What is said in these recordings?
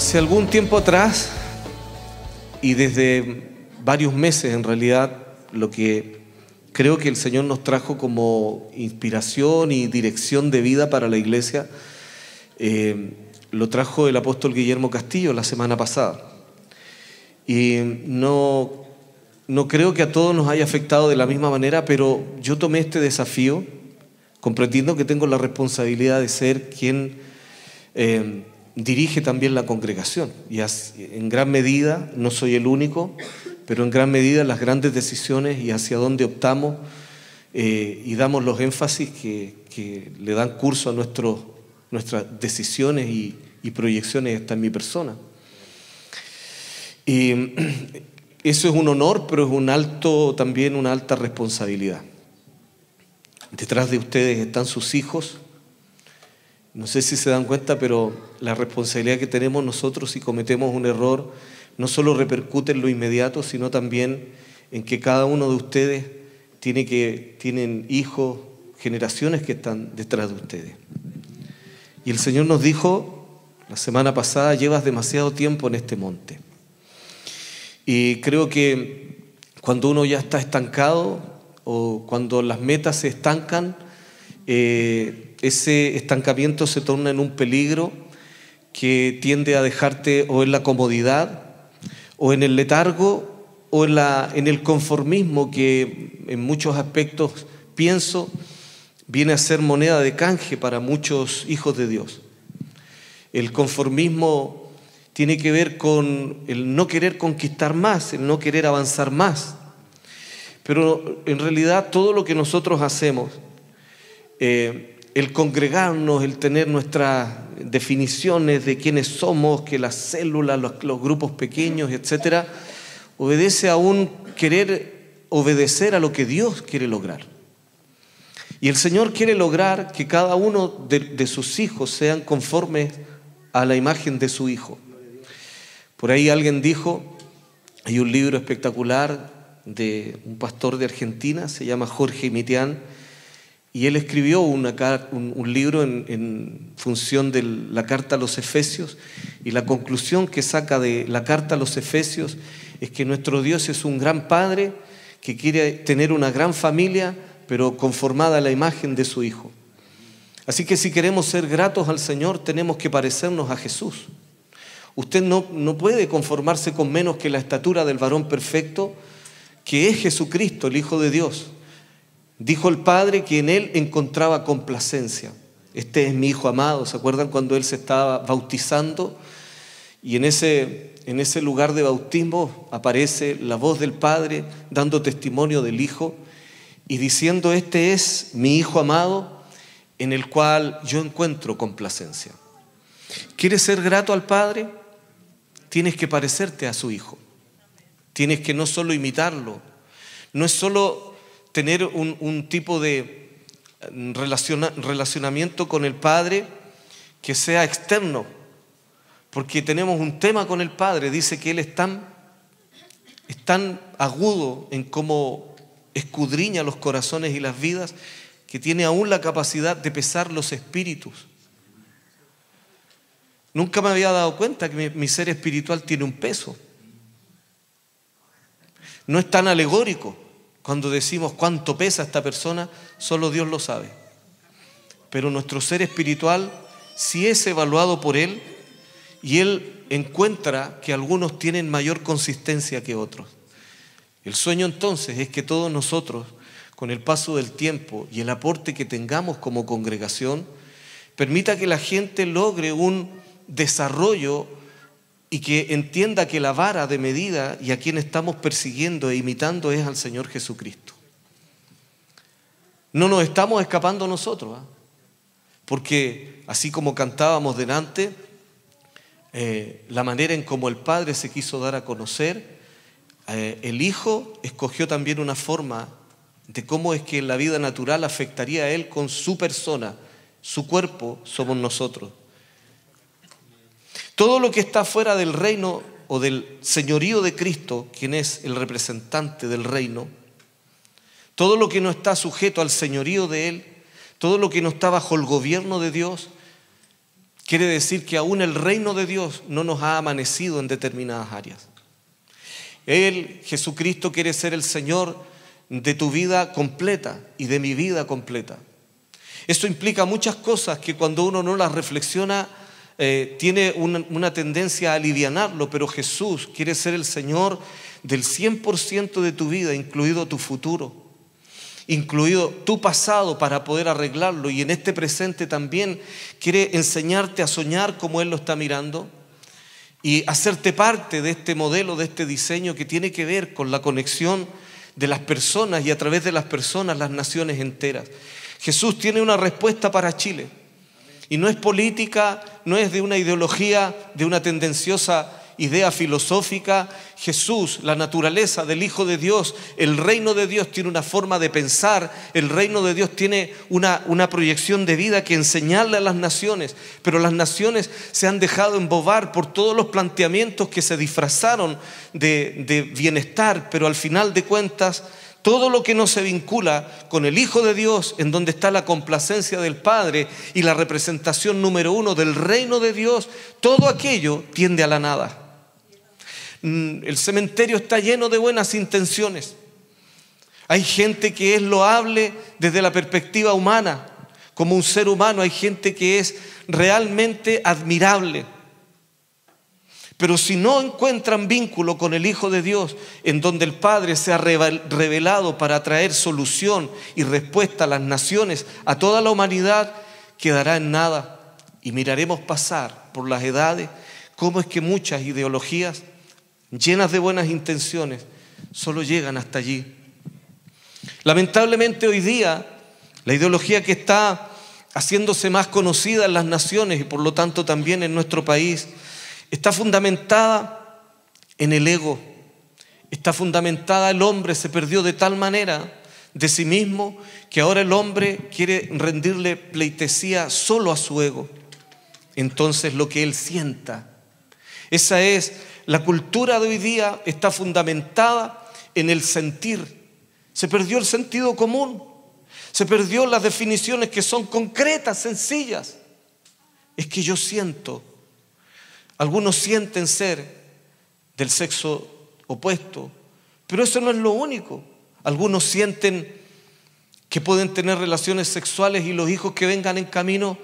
Hace algún tiempo atrás, y desde varios meses en realidad, lo que creo que el Señor nos trajo como inspiración y dirección de vida para la iglesia, lo trajo el apóstol Guillermo Castillo la semana pasada. Y no creo que a todos nos haya afectado de la misma manera, pero yo tomé este desafío, comprendiendo que tengo la responsabilidad de ser quien dirige también la congregación. Y en gran medida, no soy el único, pero en gran medida las grandes decisiones y hacia dónde optamos y damos los énfasis que le dan curso a nuestras decisiones y proyecciones está en mi persona. Y eso es un honor, pero es también una alta responsabilidad. Detrás de ustedes están sus hijos. No sé si se dan cuenta, pero la responsabilidad que tenemos nosotros si cometemos un error no solo repercute en lo inmediato, sino también en que cada uno de ustedes tienen hijos, generaciones que están detrás de ustedes. Y el Señor nos dijo la semana pasada: llevas demasiado tiempo en este monte. Y creo que cuando uno ya está estancado o cuando las metas se estancan, ese estancamiento se torna en un peligro que tiende a dejarte o en la comodidad o en el letargo o en el conformismo, que en muchos aspectos pienso viene a ser moneda de canje para muchos hijos de Dios. El conformismo tiene que ver con el no querer conquistar más, el no querer avanzar más. Pero en realidad todo lo que nosotros hacemos, el congregarnos, el tener nuestras definiciones de quiénes somos, que las células, los grupos pequeños, etcétera, obedece a un querer obedecer a lo que Dios quiere lograr. Y el Señor quiere lograr que cada uno de sus hijos sean conformes a la imagen de su Hijo. Por ahí alguien dijo, hay un libro espectacular de un pastor de Argentina, se llama Jorge Mitián, y él escribió un libro en función de la carta a los Efesios, y la conclusión que saca de la carta a los Efesios es que nuestro Dios es un gran Padre que quiere tener una gran familia, pero conformada a la imagen de su Hijo. Así que si queremos ser gratos al Señor, tenemos que parecernos a Jesús. Usted no puede conformarse con menos que la estatura del varón perfecto, que es Jesucristo, el Hijo de Dios. Dijo el Padre que en Él encontraba complacencia. Este es mi Hijo amado. ¿Se acuerdan cuando Él se estaba bautizando? Y en ese lugar de bautismo aparece la voz del Padre dando testimonio del Hijo y diciendo: este es mi Hijo amado en el cual yo encuentro complacencia. ¿Quieres ser grato al Padre? Tienes que parecerte a su Hijo. Tienes que no solo imitarlo, no es solo tener un tipo de relacionamiento con el Padre que sea externo, porque tenemos un tema con el Padre. Dice que Él es tan agudo en cómo escudriña los corazones y las vidas, que tiene aún la capacidad de pesar los espíritus. Nunca me había dado cuenta que mi ser espiritual tiene un peso. No es tan alegórico. Cuando decimos cuánto pesa esta persona, solo Dios lo sabe. Pero nuestro ser espiritual sí es evaluado por Él, y Él encuentra que algunos tienen mayor consistencia que otros. El sueño entonces es que todos nosotros, con el paso del tiempo y el aporte que tengamos como congregación, permita que la gente logre un desarrollo y que entienda que la vara de medida y a quien estamos persiguiendo e imitando es al Señor Jesucristo. No nos estamos escapando nosotros, porque así como cantábamos delante, la manera en cómo el Padre se quiso dar a conocer, el Hijo escogió también una forma de cómo es que en la vida natural afectaría a Él con su persona. Su cuerpo somos nosotros. Todo lo que está fuera del reino o del señorío de Cristo, quien es el representante del reino, todo lo que no está sujeto al señorío de Él, todo lo que no está bajo el gobierno de Dios, quiere decir que aún el reino de Dios no nos ha amanecido en determinadas áreas. Él, Jesucristo, quiere ser el Señor de tu vida completa y de mi vida completa. Esto implica muchas cosas que cuando uno no las reflexiona tiene una tendencia a alivianarlo, pero Jesús quiere ser el Señor del 100% de tu vida, incluido tu futuro, incluido tu pasado para poder arreglarlo, y en este presente también quiere enseñarte a soñar como Él lo está mirando y hacerte parte de este modelo, de este diseño que tiene que ver con la conexión de las personas y a través de las personas las naciones enteras. Jesús tiene una respuesta para Chile y no es política, no es de una ideología, de una tendenciosa idea filosófica. Jesús, la naturaleza del Hijo de Dios, el reino de Dios tiene una forma de pensar, el reino de Dios tiene una proyección de vida que enseñarle a las naciones, pero las naciones se han dejado embobar por todos los planteamientos que se disfrazaron de bienestar, pero al final de cuentas todo lo que no se vincula con el Hijo de Dios, en donde está la complacencia del Padre y la representación número uno del reino de Dios, todo aquello tiende a la nada. El cementerio está lleno de buenas intenciones. Hay gente que es loable desde la perspectiva humana, como un ser humano. Hay gente que es realmente admirable. Pero si no encuentran vínculo con el Hijo de Dios, en donde el Padre se ha revelado para traer solución y respuesta a las naciones, a toda la humanidad, quedará en nada. Y miraremos pasar por las edades cómo es que muchas ideologías llenas de buenas intenciones solo llegan hasta allí. Lamentablemente hoy día la ideología que está haciéndose más conocida en las naciones y por lo tanto también en nuestro país está fundamentada en el ego, está fundamentada, el hombre se perdió de tal manera de sí mismo que ahora el hombre quiere rendirle pleitesía solo a su ego. Entonces lo que él sienta, esa es la cultura de hoy día, está fundamentada en el sentir. Se perdió el sentido común, se perdió las definiciones que son concretas, sencillas. Es que yo siento. Algunos sienten ser del sexo opuesto, pero eso no es lo único. Algunos sienten que pueden tener relaciones sexuales y los hijos que vengan en camino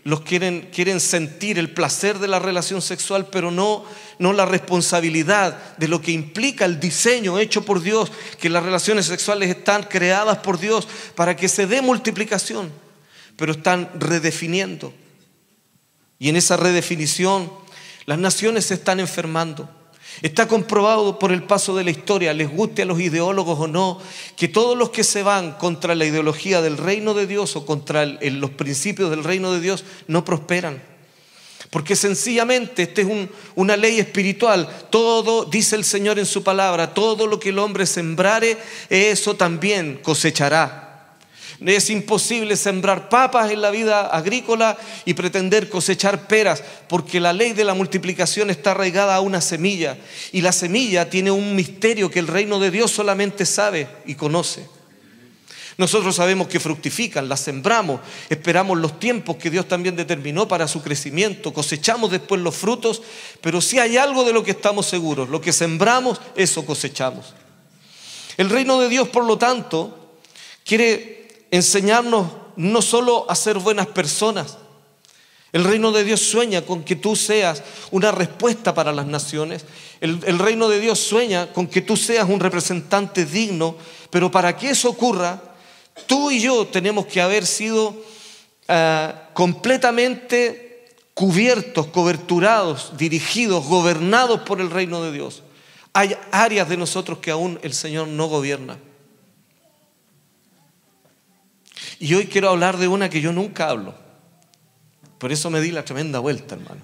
los quieren sentir el placer de la relación sexual, pero no la responsabilidad de lo que implica el diseño hecho por Dios, que las relaciones sexuales están creadas por Dios para que se dé multiplicación, pero están redefiniendo. Y en esa redefinición las naciones se están enfermando. Está comprobado por el paso de la historia, les guste a los ideólogos o no, que todos los que se van contra la ideología del reino de Dios o contra los principios del reino de Dios no prosperan. Porque sencillamente esta es una ley espiritual. Todo, dice el Señor en su palabra, todo lo que el hombre sembrare, eso también cosechará. Es imposible sembrar papas en la vida agrícola y pretender cosechar peras, porque la ley de la multiplicación está arraigada a una semilla, y la semilla tiene un misterio que el reino de Dios solamente sabe y conoce. Nosotros sabemos que fructifican, las sembramos, esperamos los tiempos que Dios también determinó para su crecimiento, cosechamos después los frutos, pero si hay algo de lo que estamos seguros, lo que sembramos, eso cosechamos. El reino de Dios, por lo tanto, quiere enseñarnos no solo a ser buenas personas. El reino de Dios sueña con que tú seas una respuesta para las naciones. El reino de Dios sueña con que tú seas un representante digno, pero para que eso ocurra, tú y yo tenemos que haber sido completamente cubiertos, coberturados, dirigidos, gobernados por el reino de Dios. Hay áreas de nosotros que aún el Señor no gobierna. Y hoy quiero hablar de una que yo nunca hablo. Por eso me di la tremenda vuelta, hermano.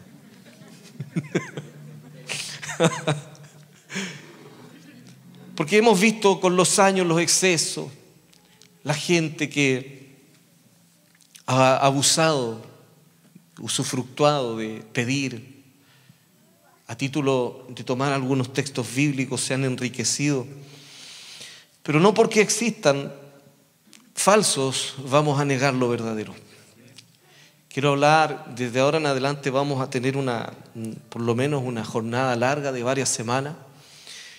Porque hemos visto con los años los excesos, la gente que ha abusado, usufructuado de pedir, a título de tomar algunos textos bíblicos, se han enriquecido. Pero no porque existan falsos vamos a negar lo verdadero. Quiero hablar, desde ahora en adelante vamos a tener por lo menos una jornada larga de varias semanas.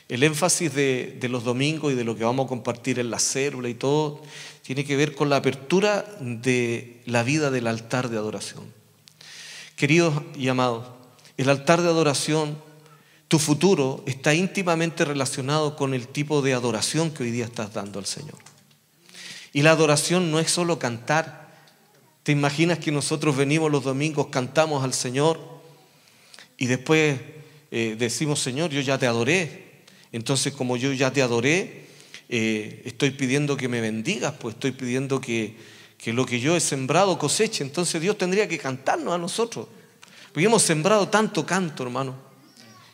El énfasis de los domingos y de lo que vamos a compartir en la célula y todo, tiene que ver con la apertura de la vida del altar de adoración. Queridos y amados, el altar de adoración, tu futuro está íntimamente relacionado con el tipo de adoración que hoy día estás dando al Señor. Y la adoración no es solo cantar. ¿Te imaginas que nosotros venimos los domingos, cantamos al Señor y después decimos, Señor, yo ya te adoré? Entonces, como yo ya te adoré, estoy pidiendo que me bendigas, pues estoy pidiendo que lo que yo he sembrado coseche. Entonces Dios tendría que cantarnos a nosotros, porque hemos sembrado tanto canto, hermano.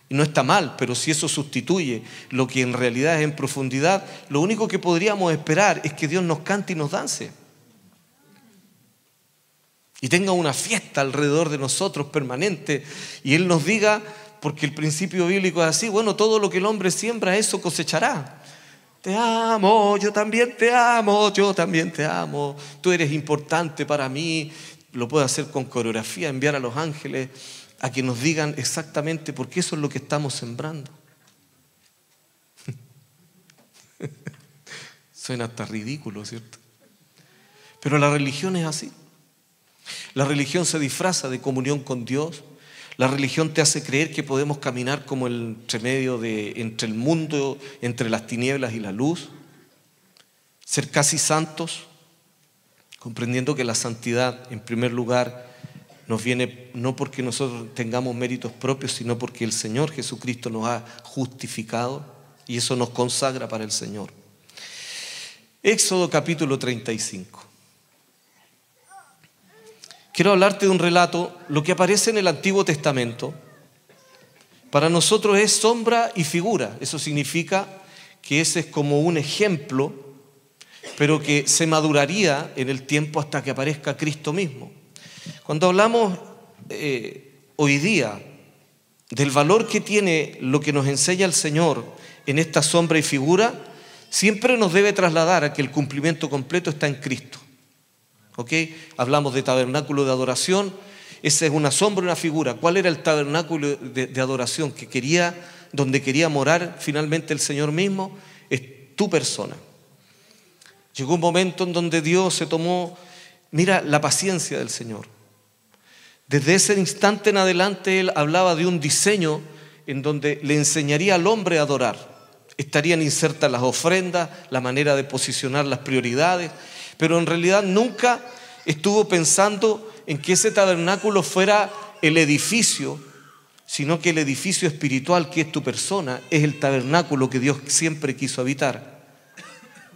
Y no está mal, pero si eso sustituye lo que en realidad es en profundidad, lo único que podríamos esperar es que Dios nos cante y nos dance. Y tenga una fiesta alrededor de nosotros permanente. Y Él nos diga, porque el principio bíblico es así, bueno, todo lo que el hombre siembra, eso cosechará. Te amo, yo también te amo, yo también te amo. Tú eres importante para mí. Lo puedo hacer con coreografía, enviar a los ángeles a que nos digan exactamente, porque eso es lo que estamos sembrando. Suena hasta ridículo, ¿cierto? Pero la religión es así. La religión se disfraza de comunión con Dios. La religión te hace creer que podemos caminar como entre el mundo, entre las tinieblas y la luz, ser casi santos, comprendiendo que la santidad, en primer lugar, nos viene no porque nosotros tengamos méritos propios, sino porque el Señor Jesucristo nos ha justificado y eso nos consagra para el Señor. Éxodo capítulo 35. Quiero hablarte de un relato, lo que aparece en el Antiguo Testamento. Para nosotros es sombra y figura. Eso significa que ese es como un ejemplo, pero que se maduraría en el tiempo hasta que aparezca Cristo mismo. Cuando hablamos hoy día del valor que tiene lo que nos enseña el Señor en esta sombra y figura, siempre nos debe trasladar a que el cumplimiento completo está en Cristo. ¿Okay? Hablamos de tabernáculo de adoración. Esa es una sombra y una figura. ¿Cuál era el tabernáculo de adoración donde quería morar finalmente el Señor mismo? Es tu persona. Llegó un momento en donde Dios se tomó, mira la paciencia del Señor. Desde ese instante en adelante Él hablaba de un diseño en donde le enseñaría al hombre a adorar. Estarían insertas las ofrendas, la manera de posicionar las prioridades, pero en realidad nunca estuvo pensando en que ese tabernáculo fuera el edificio, sino que el edificio espiritual, que es tu persona, es el tabernáculo que Dios siempre quiso habitar.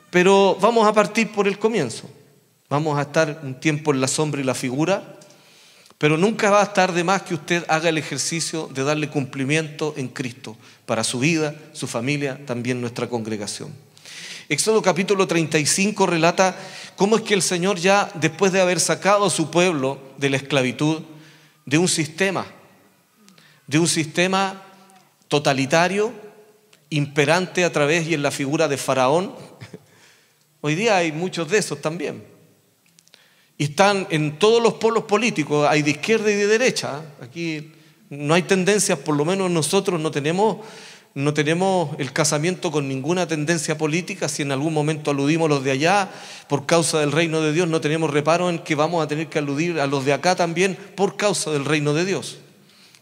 Pero vamos a partir por el comienzo. Vamos a estar un tiempo en la sombra y la figura, pero nunca va a estar de más que usted haga el ejercicio de darle cumplimiento en Cristo para su vida, su familia, también nuestra congregación. Éxodo capítulo 35 relata cómo es que el Señor, ya después de haber sacado a su pueblo de la esclavitud, de un sistema totalitario, imperante a través y en la figura de Faraón. Hoy día hay muchos de esos también. Y están en todos los polos políticos, hay de izquierda y de derecha. Aquí no hay tendencias, por lo menos nosotros no tenemos el casamiento con ninguna tendencia política. Si en algún momento aludimos a los de allá por causa del reino de Dios, no tenemos reparo en que vamos a tener que aludir a los de acá también por causa del reino de Dios.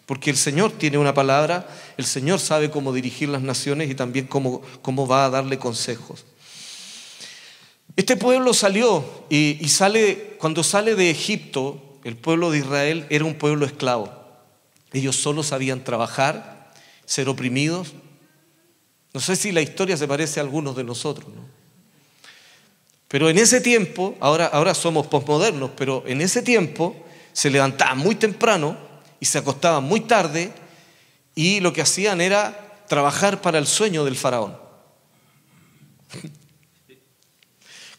Porque el Señor tiene una palabra, el Señor sabe cómo dirigir las naciones y también cómo va a darle consejos. Este pueblo salió cuando sale de Egipto, el pueblo de Israel era un pueblo esclavo. Ellos solo sabían trabajar, ser oprimidos. No sé si la historia se parece a algunos de nosotros, ¿no? Pero en ese tiempo, ahora somos posmodernos, pero en ese tiempo se levantaban muy temprano y se acostaban muy tarde, y lo que hacían era trabajar para el sueño del faraón.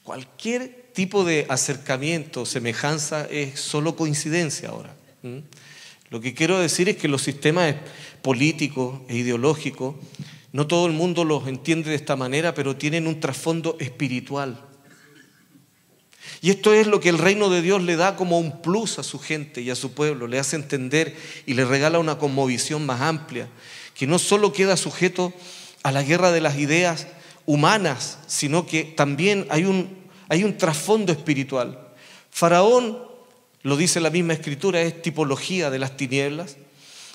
Cualquier tipo de acercamiento, semejanza, es solo coincidencia ahora. Lo que quiero decir es que los sistemas políticos e ideológicos, no todo el mundo los entiende de esta manera, pero tienen un trasfondo espiritual. Y esto es lo que el reino de Dios le da como un plus a su gente y a su pueblo, le hace entender y le regala una cosmovisión más amplia, que no solo queda sujeto a la guerra de las ideas humanas, sino que también hay un trasfondo espiritual. Faraón, lo dice la misma Escritura, es tipología de las tinieblas.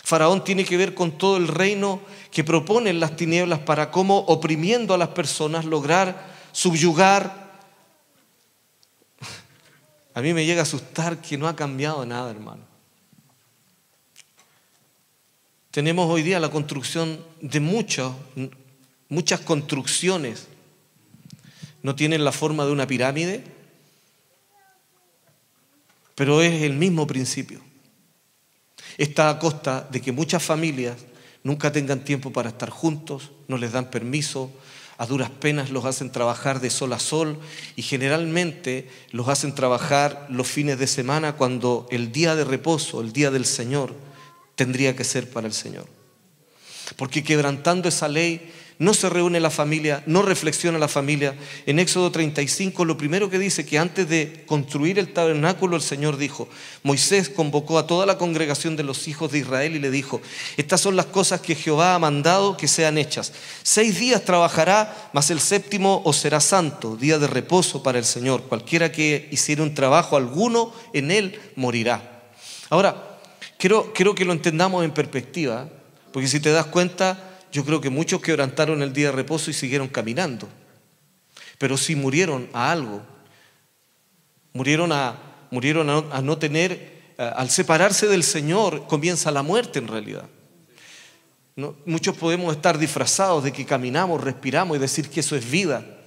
Faraón tiene que ver con todo el reino que proponen las tinieblas para cómo, oprimiendo a las personas, lograr subyugar. A mí me llega a asustar que no ha cambiado nada, hermano. Tenemos hoy día la construcción de muchas construcciones. No tienen la forma de una pirámide, pero es el mismo principio. Está a costa de que muchas familias nunca tengan tiempo para estar juntos, no les dan permiso, a duras penas los hacen trabajar de sol a sol y generalmente los hacen trabajar los fines de semana cuando el día de reposo, el día del Señor, tendría que ser para el Señor. Porque quebrantando esa ley no se reúne la familia, no reflexiona la familia. En Éxodo 35 lo primero que dice que antes de construir el tabernáculo el Señor dijo, Moisés convocó a toda la congregación de los hijos de Israel y le dijo, estas son las cosas que Jehová ha mandado que sean hechas. 6 días trabajará, mas el 7º os será santo, día de reposo para el Señor. Cualquiera que hiciera un trabajo alguno en él morirá. Ahora, quiero que lo entendamos en perspectiva, porque si te das cuenta, yo creo que muchos quebrantaron el día de reposo y siguieron caminando. Pero sí murieron a algo. Murieron a no tener, al separarse del Señor comienza la muerte en realidad. ¿No? Muchos podemos estar disfrazados de que caminamos, respiramos y decir que eso es vida.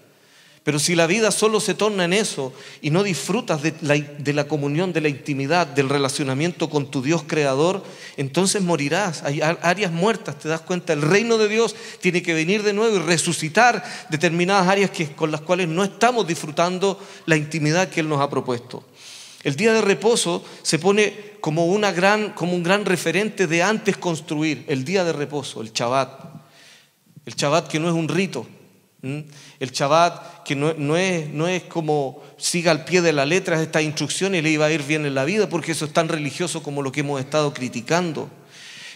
Pero si la vida solo se torna en eso y no disfrutas de la comunión, de la intimidad, del relacionamiento con tu Dios creador, entonces morirás. Hay áreas muertas, ¿te das cuenta? El reino de Dios tiene que venir de nuevo y resucitar determinadas áreas con las cuales no estamos disfrutando la intimidad que Él nos ha propuesto. El día de reposo se pone como un gran referente de antes construir. El día de reposo, el Shabbat. El Shabbat que no es un rito. El Shabbat que no es como siga al pie de la letra estas instrucciones y le iba a ir bien en la vida, porque eso es tan religioso como lo que hemos estado criticando.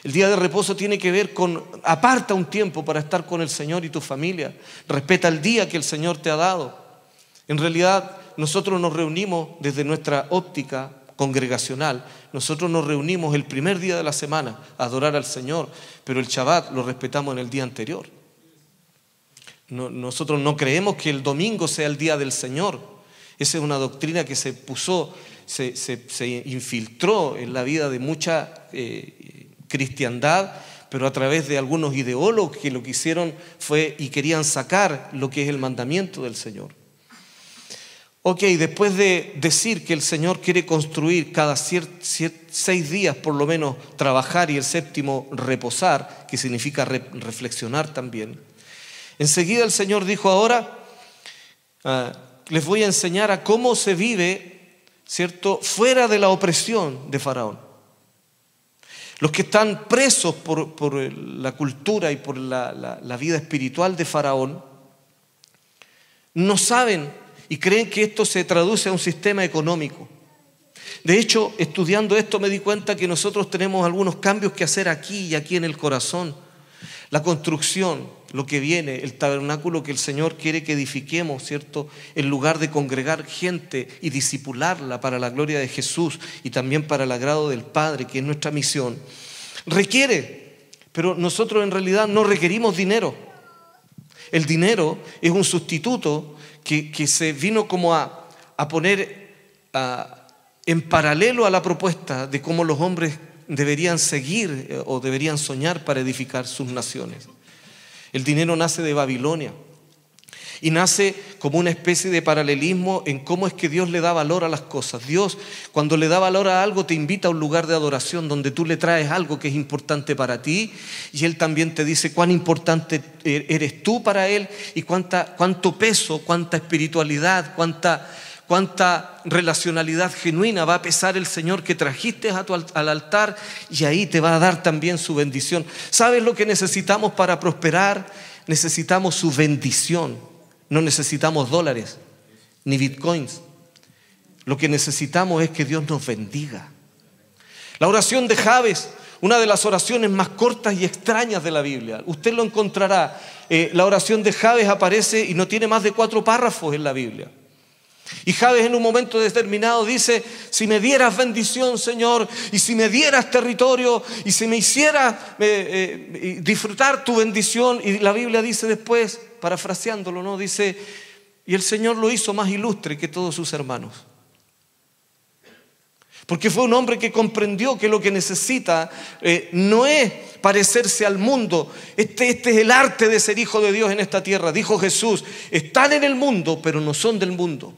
El día de reposo tiene que ver con aparta un tiempo para estar con el Señor y tu familia. Respeta el día que el Señor te ha dado. En realidad nosotros nos reunimos desde nuestra óptica congregacional. Nosotros nos reunimos el primer día de la semana a adorar al Señor, pero el Shabbat lo respetamos en el día anterior. Nosotros no creemos que el domingo sea el día del Señor. Esa es una doctrina que se infiltró en la vida de mucha cristiandad, pero a través de algunos ideólogos que lo que hicieron fue y querían sacar lo que es el mandamiento del Señor. Ok, después de decir que el Señor quiere construir cada 6 días por lo menos trabajar y el 7º reposar, que significa reflexionar también, enseguida el Señor dijo ahora, les voy a enseñar a cómo se vive, ¿cierto?, fuera de la opresión de Faraón. Los que están presos por la cultura y por la vida espiritual de Faraón no saben y creen que esto se traduce a un sistema económico. De hecho, estudiando esto me di cuenta que nosotros tenemos algunos cambios que hacer aquí y aquí en el corazón. La construcción, lo que viene, el tabernáculo que el Señor quiere que edifiquemos, ¿cierto? En lugar de congregar gente y discipularla para la gloria de Jesús y también para el agrado del Padre, que es nuestra misión, requiere, pero nosotros en realidad no requerimos dinero. El dinero es un sustituto que se vino como a poner en paralelo a la propuesta de cómo los hombres deberían seguir o deberían soñar para edificar sus naciones. El dinero nace de Babilonia y nace como una especie de paralelismo en cómo es que Dios le da valor a las cosas. Dios, cuando le da valor a algo, te invita a un lugar de adoración donde tú le traes algo que es importante para ti y Él también te dice cuán importante eres tú para Él y cuánto peso, cuánta espiritualidad, cuánta relacionalidad genuina va a pesar el Señor que trajiste al altar, y ahí te va a dar también su bendición. ¿Sabes lo que necesitamos para prosperar? Necesitamos su bendición. No necesitamos dólares ni bitcoins. Lo que necesitamos es que Dios nos bendiga. La oración de Jabes, una de las oraciones más cortas y extrañas de la Biblia. Usted lo encontrará. La oración de Jabes aparece y no tiene más de 4 párrafos en la Biblia. Y Jabes en un momento determinado dice: si me dieras bendición, Señor, y si me dieras territorio, y si me hicieras disfrutar tu bendición. Y la Biblia dice después, parafraseándolo, ¿no? Dice: y el Señor lo hizo más ilustre que todos sus hermanos. Porque fue un hombre que comprendió que lo que necesita no es parecerse al mundo. Este es el arte de ser hijo de Dios en esta tierra. Dijo Jesús: están en el mundo, pero no son del mundo.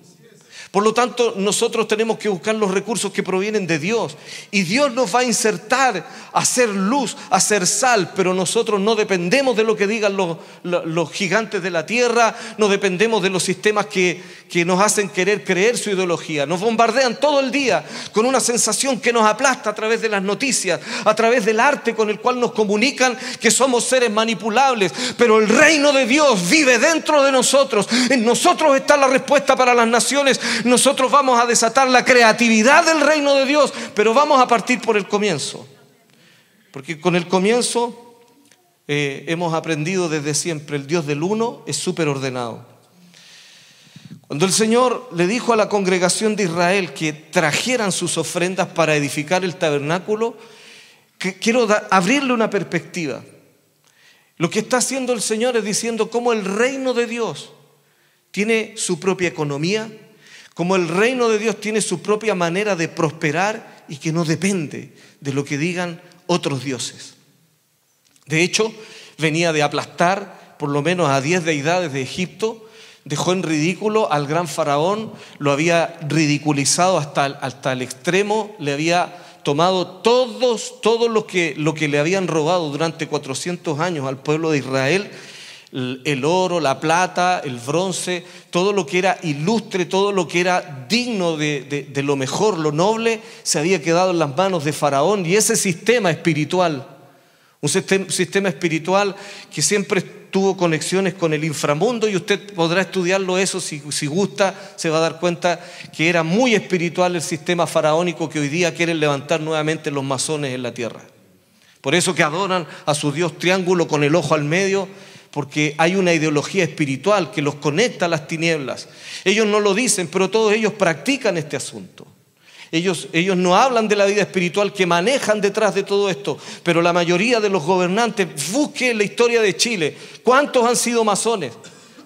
Por lo tanto, nosotros tenemos que buscar los recursos que provienen de Dios. Y Dios nos va a insertar a ser luz, a ser sal. Pero nosotros no dependemos de lo que digan los gigantes de la tierra. No dependemos de los sistemas que nos hacen querer creer su ideología. Nos bombardean todo el día con una sensación que nos aplasta a través de las noticias, a través del arte con el cual nos comunican que somos seres manipulables. Pero el reino de Dios vive dentro de nosotros. En nosotros está la respuesta para las naciones. Nosotros vamos a desatar la creatividad del reino de Dios, pero vamos a partir por el comienzo. Porque con el comienzo hemos aprendido desde siempre: el Dios del uno es súper ordenado. Cuando el Señor le dijo a la congregación de Israel que trajeran sus ofrendas para edificar el tabernáculo, quiero abrirle una perspectiva. Lo que está haciendo el Señor es diciendo cómo el reino de Dios tiene su propia economía, como el reino de Dios tiene su propia manera de prosperar y que no depende de lo que digan otros dioses. De hecho, venía de aplastar por lo menos a 10 deidades de Egipto. Dejó en ridículo al gran faraón, lo había ridiculizado hasta el extremo, le había tomado todo lo que le habían robado durante 400 años al pueblo de Israel. El oro, la plata, el bronce, todo lo que era ilustre, todo lo que era digno de lo mejor, lo noble, se había quedado en las manos de Faraón. Y ese sistema espiritual, un sistema espiritual que siempre tuvo conexiones con el inframundo, y usted podrá estudiarlo eso si gusta, se va a dar cuenta que era muy espiritual el sistema faraónico que hoy día quieren levantar nuevamente los masones en la tierra. Por eso que adoran a su dios triángulo con el ojo al medio, porque hay una ideología espiritual que los conecta a las tinieblas. Ellos no lo dicen, pero todos ellos practican este asunto. Ellos no hablan de la vida espiritual que manejan detrás de todo esto, pero la mayoría de los gobernantes, busque la historia de Chile, ¿cuántos han sido masones?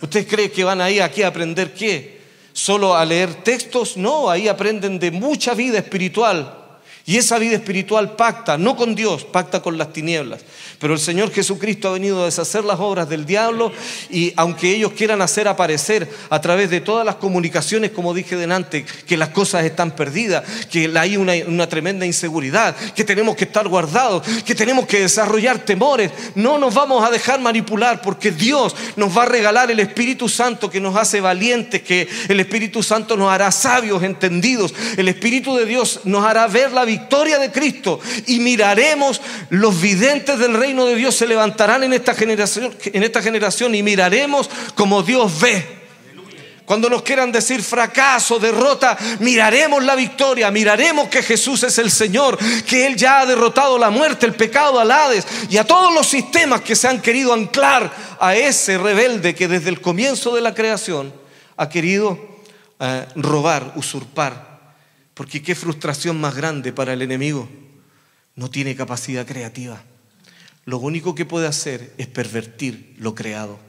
¿Usted cree que van ahí aquí a aprender qué? ¿Solo a leer textos? No, ahí aprenden de mucha vida espiritual. Y esa vida espiritual pacta, no con Dios, pacta con las tinieblas. Pero el Señor Jesucristo ha venido a deshacer las obras del diablo, y aunque ellos quieran hacer aparecer a través de todas las comunicaciones, como dije delante, que las cosas están perdidas, que hay una tremenda inseguridad, que tenemos que estar guardados, que tenemos que desarrollar temores, no nos vamos a dejar manipular, porque Dios nos va a regalar el Espíritu Santo que nos hace valientes, que el Espíritu Santo nos hará sabios, entendidos. El Espíritu de Dios nos hará ver la victoria de Cristo, y miraremos, los videntes del reino de Dios se levantarán en esta generación y miraremos como Dios ve. Cuando nos quieran decir fracaso, derrota, miraremos la victoria, miraremos que Jesús es el Señor, que Él ya ha derrotado la muerte, el pecado, al Hades y a todos los sistemas que se han querido anclar a ese rebelde que desde el comienzo de la creación ha querido robar, usurpar. Porque qué frustración más grande para el enemigo. No tiene capacidad creativa. Lo único que puede hacer es pervertir lo creado.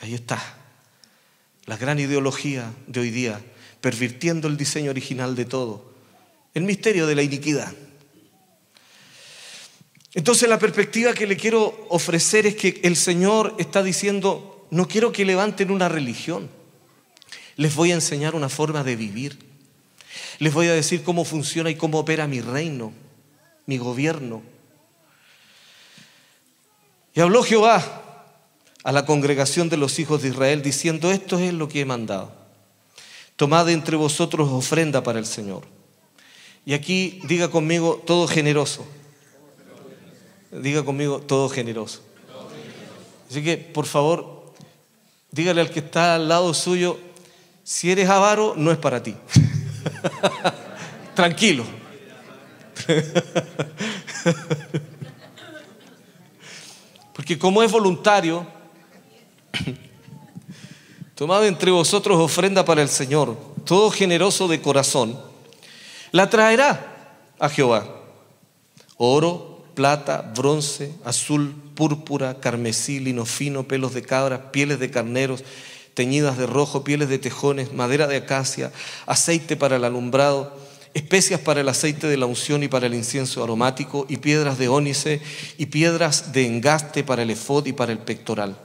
Ahí está la gran ideología de hoy día, pervirtiendo el diseño original de todo. El misterio de la iniquidad. Entonces la perspectiva que le quiero ofrecer es que el Señor está diciendo: no quiero que levanten una religión. Les voy a enseñar una forma de vivir. Les voy a decir cómo funciona y cómo opera mi reino, mi gobierno. Y habló Jehová a la congregación de los hijos de Israel diciendo: esto es lo que he mandado. Tomad entre vosotros ofrenda para el Señor. Y aquí diga conmigo: todo generoso. Diga conmigo: todo generoso. Así que, por favor, dígale al que está al lado suyo: Si eres avaro, no es para ti. Tranquilo. Porque como es voluntario, tomad entre vosotros ofrenda para el Señor, todo generoso de corazón, la traerá a Jehová. Oro, plata, bronce, azul, púrpura, carmesí, lino fino, pelos de cabras, pieles de carneros, teñidas de rojo, pieles de tejones, madera de acacia, aceite para el alumbrado, especias para el aceite de la unción y para el incienso aromático, y piedras de ónice y piedras de engaste para el efod y para el pectoral.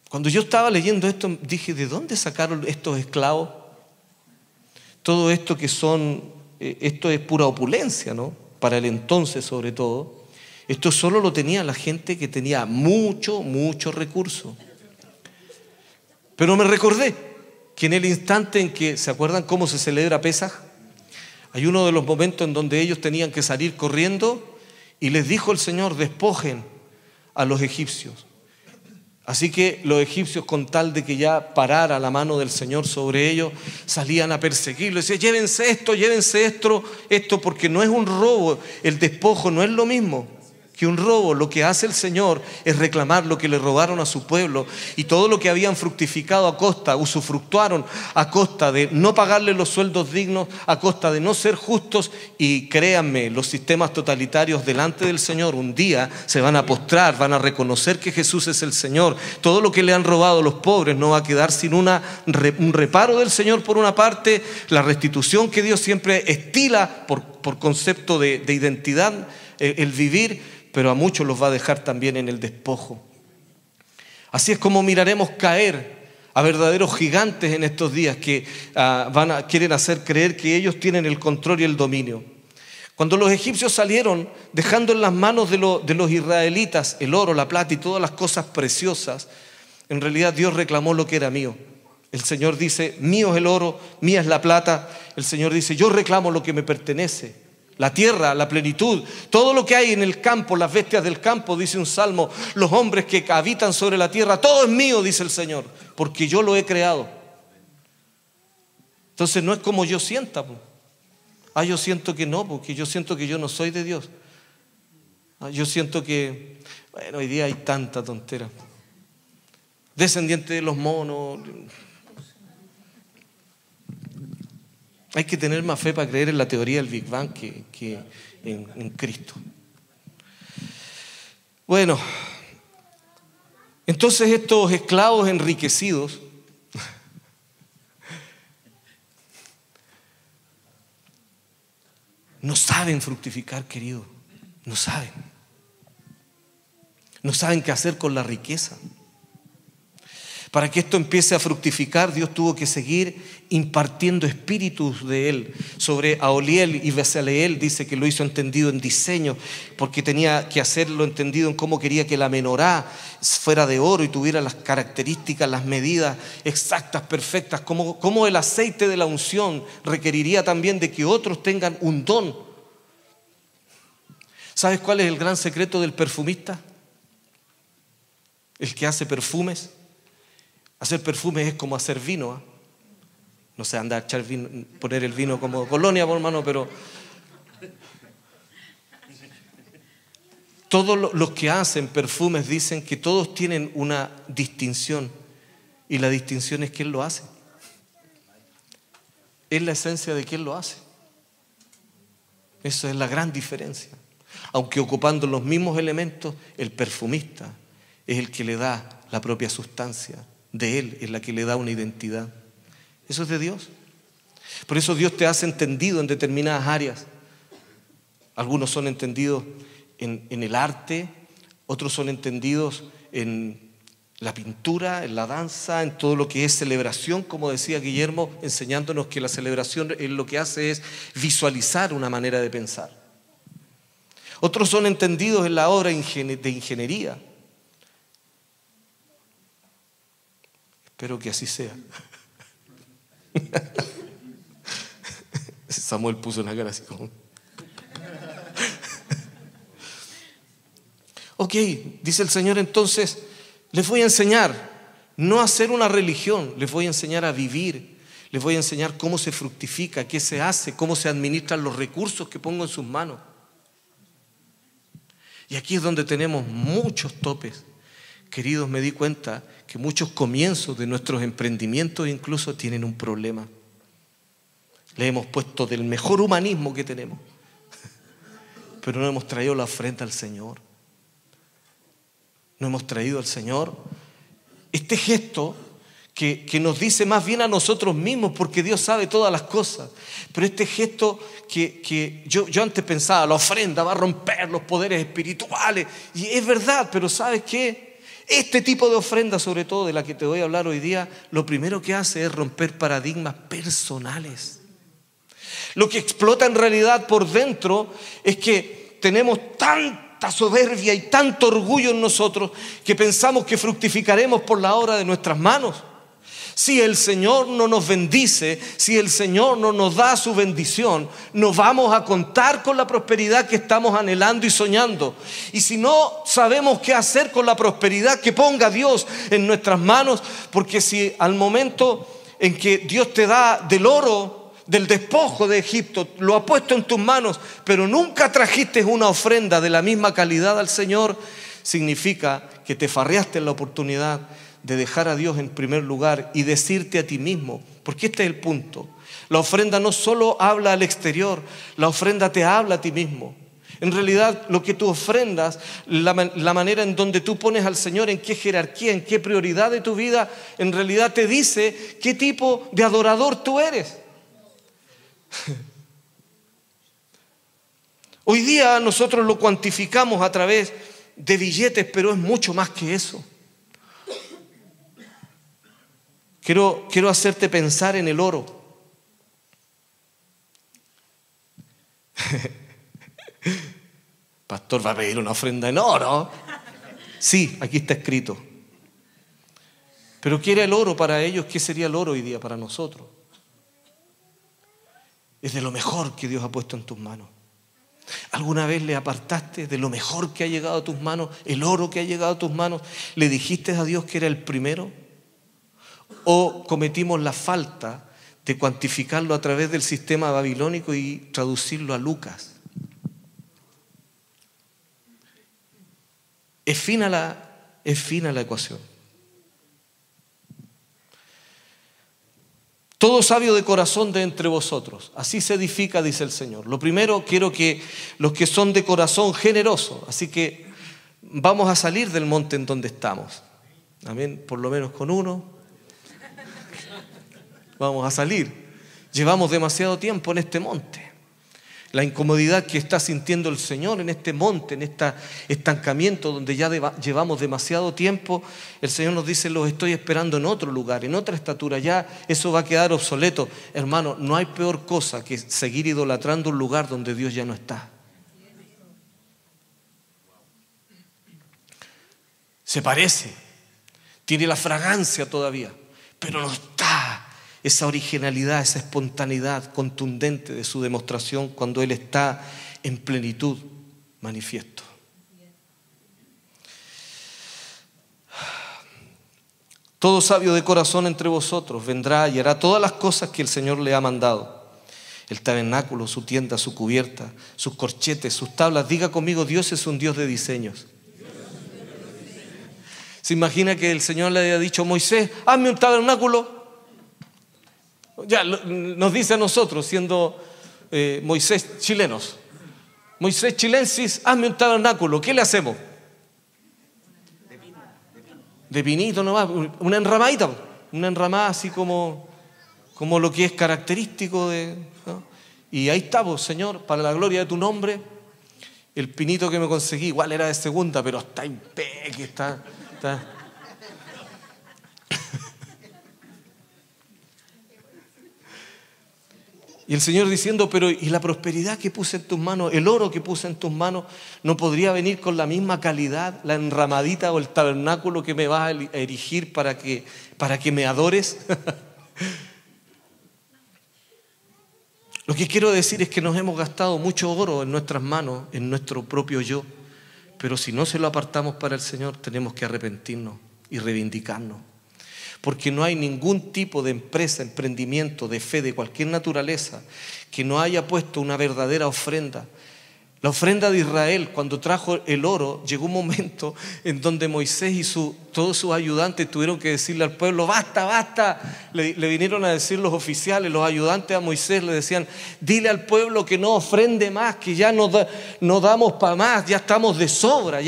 Cuando yo estaba leyendo esto, dije, ¿de dónde sacaron estos esclavos? Todo esto que son, esto es pura opulencia, ¿no? Para el entonces sobre todo. Esto solo lo tenía la gente que tenía mucho recurso. Pero me recordé que en el instante en que, ¿se acuerdan cómo se celebra Pesaj? Hay uno de los momentos en donde ellos tenían que salir corriendo y les dijo el Señor, despojen a los egipcios. Así que los egipcios, con tal de que ya parara la mano del Señor sobre ellos, salían a perseguirlo. Decían, llévense esto, porque no es un robo. El despojo no es lo mismo que un robo. Lo que hace el Señor es reclamar lo que le robaron a su pueblo, y todo lo que habían fructificado a costa, usufructuaron a costa de no pagarle los sueldos dignos, a costa de no ser justos. Y créanme, los sistemas totalitarios delante del Señor un día se van a postrar, van a reconocer que Jesús es el Señor. Todo lo que le han robado a los pobres no va a quedar sin un reparo del Señor por una parte, la restitución que Dios siempre estila por concepto de identidad, el vivir, pero a muchos los va a dejar también en el despojo. Así es como miraremos caer a verdaderos gigantes en estos días que quieren hacer creer que ellos tienen el control y el dominio. Cuando los egipcios salieron dejando en las manos de los israelitas el oro, la plata y todas las cosas preciosas, en realidad Dios reclamó lo que era mío. El Señor dice, mío es el oro, mía es la plata. El Señor dice, yo reclamo lo que me pertenece. La tierra, la plenitud, todo lo que hay en el campo, las bestias del campo, dice un salmo, los hombres que habitan sobre la tierra, todo es mío, dice el Señor, porque yo lo he creado. Entonces no es como yo sienta, yo siento que no, porque yo siento que yo no soy de Dios. Yo siento que, bueno, hoy día hay tanta tontera. Descendiente de los monos. Hay que tener más fe para creer en la teoría del Big Bang que en Cristo. Bueno, entonces estos esclavos enriquecidos no saben fructificar, querido. No saben. No saben qué hacer con la riqueza. Para que esto empiece a fructificar, Dios tuvo que seguir impartiendo espíritus de Él. Sobre Aholiel y Bezaleel dice que lo hizo entendido en diseño, porque tenía que hacerlo entendido en cómo quería que la menorá fuera de oro y tuviera las características, las medidas exactas, perfectas. Como el aceite de la unción requeriría también de que otros tengan un don. ¿Sabes cuál es el gran secreto del perfumista? El que hace perfumes. Hacer perfumes es como hacer vino. No sé, andar a echar vino, poner el vino como colonia, hermano, pero todos los que hacen perfumes dicen que todos tienen una distinción, y la distinción es quién lo hace. Es la esencia de quién lo hace. Esa es la gran diferencia. Aunque ocupando los mismos elementos, el perfumista es el que le da la propia sustancia. De Él es la que le da una identidad. Eso es de Dios. Por eso Dios te hace entendido en determinadas áreas. Algunos son entendidos en el arte, otros son entendidos en la pintura, en la danza, en todo lo que es celebración, como decía Guillermo, enseñándonos que la celebración lo que hace es visualizar una manera de pensar. Otros son entendidos en la obra de ingeniería. Espero que así sea. Samuel puso una cara así como... Ok, dice el Señor, entonces les voy a enseñar No hacer una religión, les voy a enseñar a vivir, les voy a enseñar cómo se fructifica, qué se hace, cómo se administran los recursos que pongo en sus manos. Y aquí es donde tenemos muchos topes. Queridos, me di cuenta que muchos comienzos de nuestros emprendimientos incluso tienen un problema. Le hemos puesto del mejor humanismo que tenemos, pero no hemos traído la ofrenda al Señor. No hemos traído al Señor este gesto que nos dice más bien a nosotros mismos, porque Dios sabe todas las cosas. Pero este gesto que yo antes pensaba, la ofrenda va a romper los poderes espirituales. Y es verdad, pero ¿sabes qué? Este tipo de ofrenda, sobre todo de la que te voy a hablar hoy día, lo primero que hace es romper paradigmas personales. Lo que explota en realidad por dentro es que tenemos tanta soberbia y tanto orgullo en nosotros que pensamos que fructificaremos por la obra de nuestras manos. Si el Señor no nos bendice, si el Señor no nos da su bendición, no vamos a contar con la prosperidad que estamos anhelando y soñando. Y si no sabemos qué hacer con la prosperidad que ponga Dios en nuestras manos, porque si al momento en que Dios te da del oro, del despojo de Egipto, lo ha puesto en tus manos, pero nunca trajiste una ofrenda de la misma calidad al Señor, significa que te farreaste en la oportunidad de dejar a Dios en primer lugar y decirte a ti mismo, porque este es el punto. La ofrenda no solo habla al exterior, la ofrenda te habla a ti mismo. En realidad, lo que tú ofrendas, la manera en donde tú pones al Señor, en qué jerarquía, en qué prioridad de tu vida, en realidad te dice qué tipo de adorador tú eres. Hoy día nosotros lo cuantificamos a través de billetes, pero es mucho más que eso. Quiero hacerte pensar en el oro. Pastor, ¿va a pedir una ofrenda en oro? Sí, aquí está escrito. Pero ¿qué era el oro para ellos? ¿Qué sería el oro hoy día para nosotros? Es de lo mejor que Dios ha puesto en tus manos. ¿Alguna vez le apartaste de lo mejor que ha llegado a tus manos, el oro que ha llegado a tus manos? ¿Le dijiste a Dios que era el primero? ¿O cometimos la falta de cuantificarlo a través del sistema babilónico y traducirlo a Lucas? Es fina la ecuación. Todo sabio de corazón de entre vosotros, así se edifica, dice el Señor. Lo primero, quiero que los que son de corazón generoso, así que vamos a salir del monte en donde estamos. Amén, por lo menos con uno. Vamos a salir. Llevamos demasiado tiempo en este monte. La incomodidad que está sintiendo el Señor en este monte, en este estancamiento donde ya llevamos demasiado tiempo, el Señor nos dice, los estoy esperando en otro lugar, en otra estatura, ya eso va a quedar obsoleto. Hermano, no hay peor cosa que seguir idolatrando un lugar donde Dios ya no está. Se parece, tiene la fragancia todavía, pero no está esa originalidad, esa espontaneidad contundente de su demostración cuando Él está en plenitud manifiesto. Todo sabio de corazón entre vosotros vendrá y hará todas las cosas que el Señor le ha mandado. El tabernáculo, su tienda, su cubierta, sus corchetes, sus tablas. Diga conmigo, Dios es un Dios de diseños. ¿Se imagina que el Señor le haya dicho a Moisés, hazme un tabernáculo? Ya nos dice a nosotros, siendo Moisés chilenos, Moisés chilensis, hazme un tabernáculo. ¿Qué le hacemos? De pinito nomás, una enramadita, una enramada así como lo que es característico de, ¿no? Y ahí estamos, Señor, para la gloria de tu nombre. El pinito que me conseguí igual era de segunda, pero está impecable, está. Y el Señor diciendo, pero ¿y la prosperidad que puse en tus manos, el oro que puse en tus manos, no podría venir con la misma calidad, la enramadita o el tabernáculo que me vas a erigir para que me adores? Lo que quiero decir es que nos hemos gastado mucho oro en nuestras manos, en nuestro propio yo, pero si no se lo apartamos para el Señor, tenemos que arrepentirnos y reivindicarnos. porque no hay ningún tipo de empresa, emprendimiento, de fe, de cualquier naturaleza, que no haya puesto una verdadera ofrenda. La ofrenda de Israel, cuando trajo el oro, llegó un momento en donde Moisés y todos sus ayudantes tuvieron que decirle al pueblo: basta, basta. Le vinieron a decir los oficiales, los ayudantes a Moisés, le decían: dile al pueblo que no ofrende más, que ya no damos para más, ya estamos de sobra,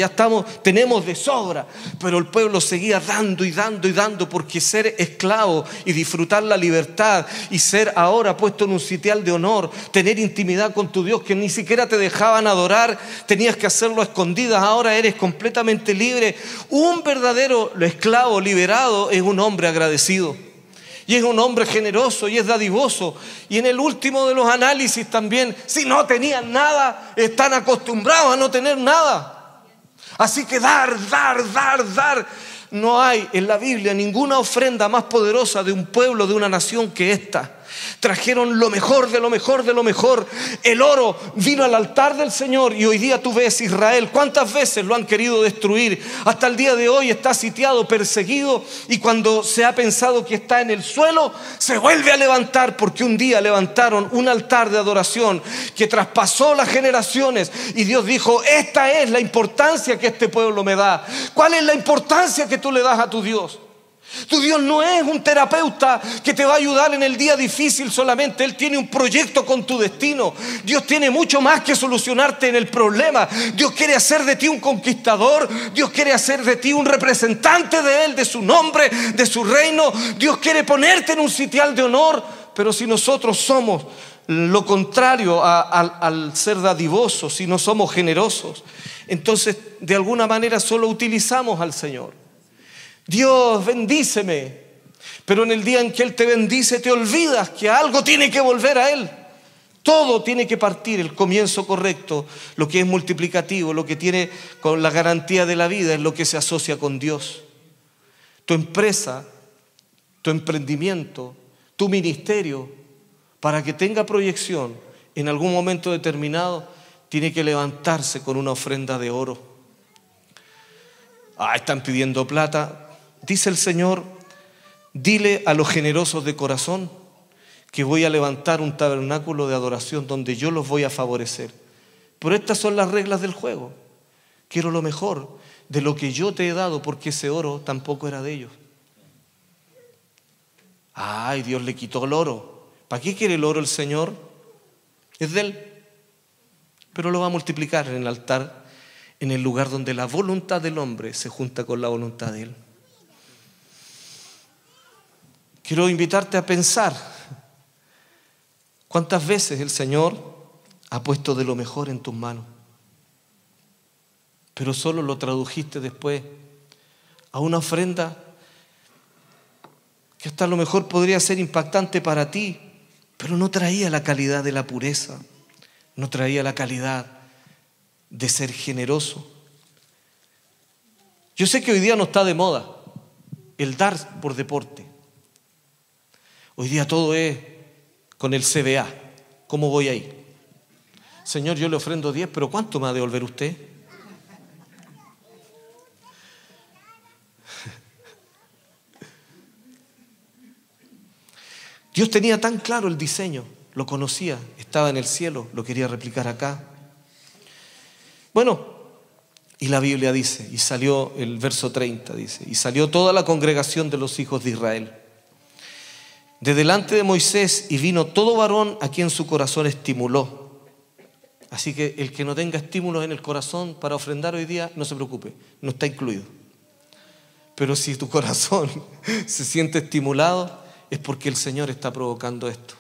tenemos de sobra. Pero el pueblo seguía dando y dando y dando, porque ser esclavo y disfrutar la libertad y ser ahora puesto en un sitial de honor, tener intimidad con tu Dios, que ni siquiera te dejaban adorar, tenías que hacerlo a escondidas, ahora eres completamente libre. Un verdadero esclavo liberado es un hombre agradecido, y es un hombre generoso, y es dadivoso. Y en el último de los análisis también, si no tenían nada, están acostumbrados a no tener nada. Así que dar. No hay en la Biblia ninguna ofrenda más poderosa de un pueblo, de una nación, que esta. Trajeron lo mejor de lo mejor de lo mejor. El oro vino al altar del Señor, y hoy día tú ves Israel, cuántas veces lo han querido destruir. Hasta el día de hoy está sitiado, perseguido, y cuando se ha pensado que está en el suelo, se vuelve a levantar, porque un día levantaron un altar de adoración que traspasó las generaciones, y Dios dijo: esta es la importancia que este pueblo me da. ¿Cuál es la importancia que tú le das a tu Dios? Tu Dios no es un terapeuta que te va a ayudar en el día difícil solamente. Él tiene un proyecto con tu destino. Dios tiene mucho más que solucionarte en el problema. Dios quiere hacer de ti un conquistador. Dios quiere hacer de ti un representante de Él, de su nombre, de su reino. Dios quiere ponerte en un sitial de honor. Pero si nosotros somos lo contrario al ser dadivosos, si no somos generosos, entonces de alguna manera solo utilizamos al Señor. Dios, bendíceme. Pero en el día en que Él te bendice, te olvidas que algo tiene que volver a Él. Todo tiene que partir, el comienzo correcto, lo que es multiplicativo, lo que tiene con la garantía de la vida, es lo que se asocia con Dios. Tu empresa, tu emprendimiento, tu ministerio, para que tenga proyección en algún momento determinado, tiene que levantarse con una ofrenda de oro. Están pidiendo plata. Dice el Señor: dile a los generosos de corazón que voy a levantar un tabernáculo de adoración donde yo los voy a favorecer. Pero estas son las reglas del juego. Quiero lo mejor de lo que yo te he dado, porque ese oro tampoco era de ellos. Dios le quitó el oro. ¿Para qué quiere el oro el Señor? Es de Él. Pero lo va a multiplicar en el altar, en el lugar donde la voluntad del hombre se junta con la voluntad de Él. Quiero invitarte a pensar cuántas veces el Señor ha puesto de lo mejor en tus manos, pero solo lo tradujiste después a una ofrenda que hasta a lo mejor podría ser impactante para ti, pero no traía la calidad de la pureza, no traía la calidad de ser generoso. Yo sé que hoy día no está de moda el dar por deporte. Hoy día todo es con el CBA. ¿Cómo voy ahí? Señor, yo le ofrendo 10, pero ¿cuánto me va a devolver usted? Dios tenía tan claro el diseño, lo conocía, estaba en el cielo, lo quería replicar acá. Bueno, y la Biblia dice, y salió el verso 30, dice: y salió toda la congregación de los hijos de Israel de delante de Moisés, y vino todo varón a quien su corazón estimuló. Así que el que no tenga estímulos en el corazón para ofrendar hoy día, no se preocupe, no está incluido. Pero si tu corazón se siente estimulado, es porque el Señor está provocando esto.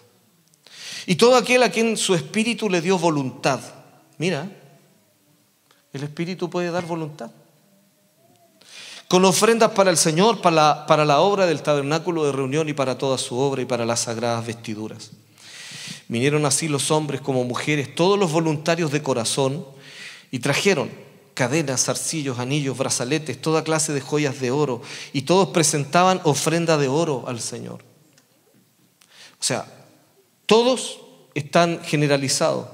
Y todo aquel a quien su espíritu le dio voluntad. Mira, el espíritu puede dar voluntad. Con ofrendas para el Señor, para la obra del tabernáculo de reunión y para toda su obra y para las sagradas vestiduras. Vinieron así los hombres como mujeres, todos los voluntarios de corazón, y trajeron cadenas, zarcillos, anillos, brazaletes, toda clase de joyas de oro, y todos presentaban ofrenda de oro al Señor. O sea, todos están generalizados,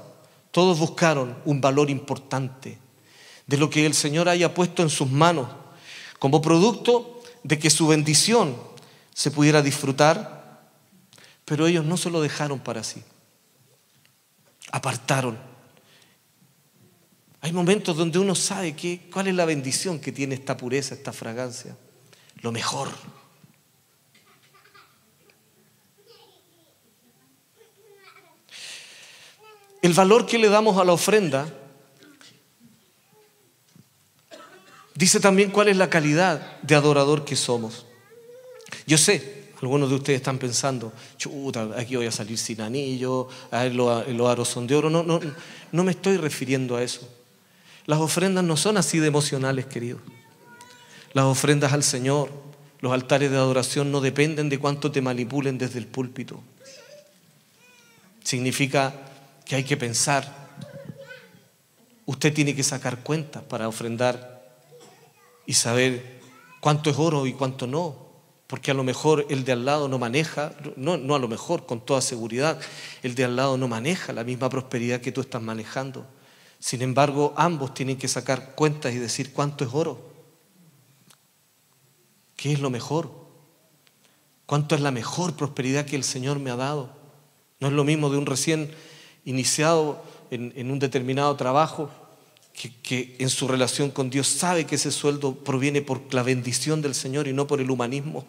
todos buscaron un valor importante de lo que el Señor haya puesto en sus manos, como producto de que su bendición se pudiera disfrutar, pero ellos no se lo dejaron para sí. Apartaron. Hay momentos donde uno sabe cuál es la bendición que tiene esta pureza, esta fragancia. Lo mejor. El valor que le damos a la ofrenda dice también cuál es la calidad de adorador que somos. Yo sé, algunos de ustedes están pensando, chuta, aquí voy a salir sin anillo, a ver los aros son de oro. No me estoy refiriendo a eso. Las ofrendas no son así de emocionales, queridos. Las ofrendas al Señor, los altares de adoración no dependen de cuánto te manipulen desde el púlpito. Significa que hay que pensar. Usted tiene que sacar cuentas para ofrendar y saber cuánto es oro y cuánto no. Porque a lo mejor el de al lado no maneja, no a lo mejor, con toda seguridad, el de al lado no maneja la misma prosperidad que tú estás manejando. Sin embargo, ambos tienen que sacar cuentas y decir cuánto es oro. ¿Qué es lo mejor? ¿Cuánto es la mejor prosperidad que el Señor me ha dado? No es lo mismo de un recién iniciado en un determinado trabajo que en su relación con Dios sabe que ese sueldo proviene por la bendición del Señor y no por el humanismo.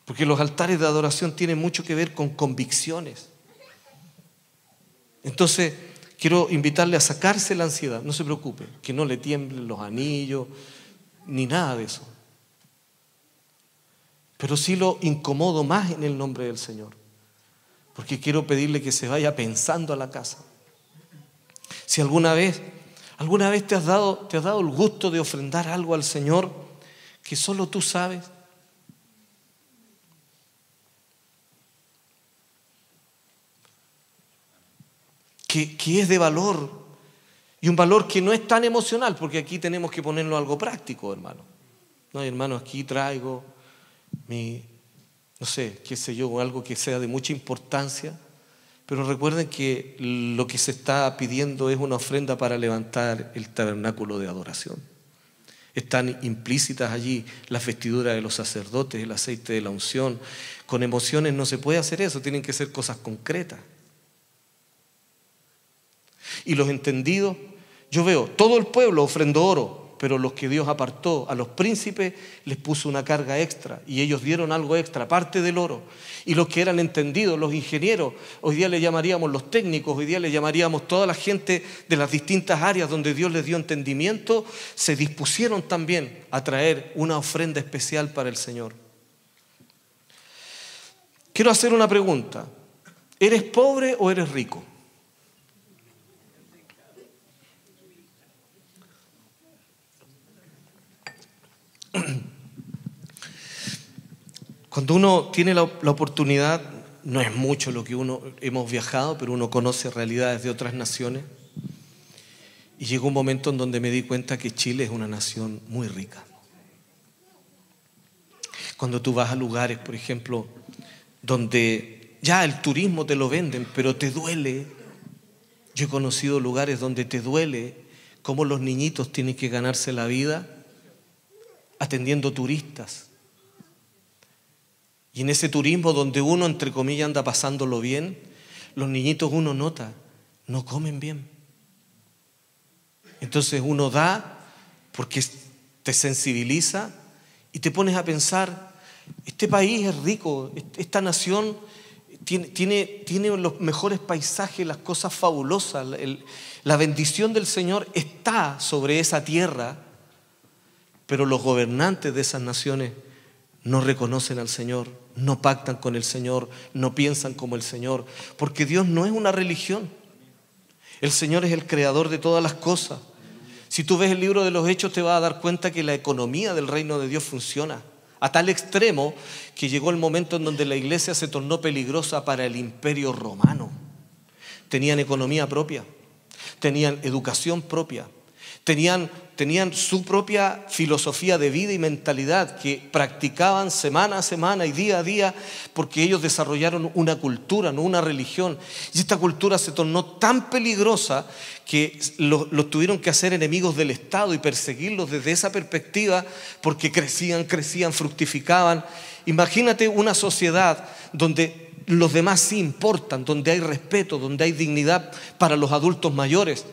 Porque los altares de adoración tienen mucho que ver con convicciones. Entonces, quiero invitarle a sacarse la ansiedad. No se preocupe, que no le tiemblen los anillos, ni nada de eso. Pero sí lo incomodo más en el nombre del Señor. Porque quiero pedirle que se vaya pensando a la casa. Si alguna vez te has dado el gusto de ofrendar algo al Señor que solo tú sabes. Que es de valor. Y un valor que no es tan emocional, porque aquí tenemos que ponerlo algo práctico, hermano. No, hermano, aquí traigo no sé, qué sé yo, algo que sea de mucha importancia. Pero recuerden que lo que se está pidiendo es una ofrenda para levantar el tabernáculo de adoración. Están implícitas allí las vestiduras de los sacerdotes, el aceite de la unción. Con emociones no se puede hacer eso, tienen que ser cosas concretas. Y los entendidos, yo veo, todo el pueblo ofrendó oro, pero los que Dios apartó, a los príncipes les puso una carga extra y ellos dieron algo extra, aparte del oro. Y los que eran entendidos, los ingenieros, hoy día le llamaríamos los técnicos, hoy día le llamaríamos toda la gente de las distintas áreas donde Dios les dio entendimiento, se dispusieron también a traer una ofrenda especial para el Señor. Quiero hacer una pregunta. ¿Eres pobre o eres rico? Cuando uno tiene la oportunidad, no es mucho lo que hemos viajado, pero uno conoce realidades de otras naciones. Y llegó un momento en donde me di cuenta que Chile es una nación muy rica. Cuando tú vas a lugares, por ejemplo, donde ya el turismo te lo venden, pero te duele. Yo he conocido lugares donde te duele cómo los niñitos tienen que ganarse la vida atendiendo turistas. Y en ese turismo donde uno, entre comillas, anda pasándolo bien, los niñitos uno nota, no comen bien. Entonces uno da porque te sensibiliza y te pones a pensar, este país es rico, esta nación tiene los mejores paisajes, las cosas fabulosas, la bendición del Señor está sobre esa tierra, pero los gobernantes de esas naciones no reconocen al Señor, no pactan con el Señor, no piensan como el Señor, porque Dios no es una religión. El Señor es el creador de todas las cosas. Si tú ves el libro de los Hechos, te vas a dar cuenta que la economía del reino de Dios funciona a tal extremo que llegó el momento en donde la iglesia se tornó peligrosa para el imperio romano. Tenían economía propia, tenían educación propia, Tenían su propia filosofía de vida y mentalidad que practicaban semana a semana y día a día, porque ellos desarrollaron una cultura, no una religión. Y esta cultura se tornó tan peligrosa que los tuvieron que hacer enemigos del Estado y perseguirlos desde esa perspectiva, porque crecían, fructificaban. Imagínate una sociedad donde los demás sí importan, donde hay respeto, donde hay dignidad para los adultos mayores.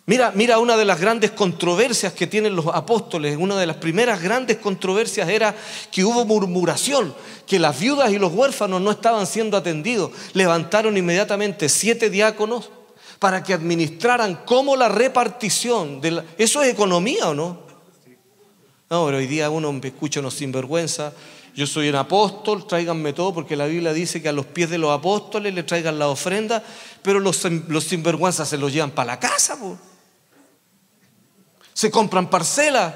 Mira, una de las grandes controversias que tienen los apóstoles, una de las primeras grandes controversias era que hubo murmuración, que las viudas y los huérfanos no estaban siendo atendidos. Levantaron inmediatamente 7 diáconos para que administraran cómo la repartición ¿Eso es economía o no? No, pero hoy día uno escucha unos sinvergüenza. Yo soy un apóstol, tráiganme todo, porque la Biblia dice que a los pies de los apóstoles le traigan la ofrenda, pero los sinvergüenzas se los llevan para la casa, po. Se compran parcelas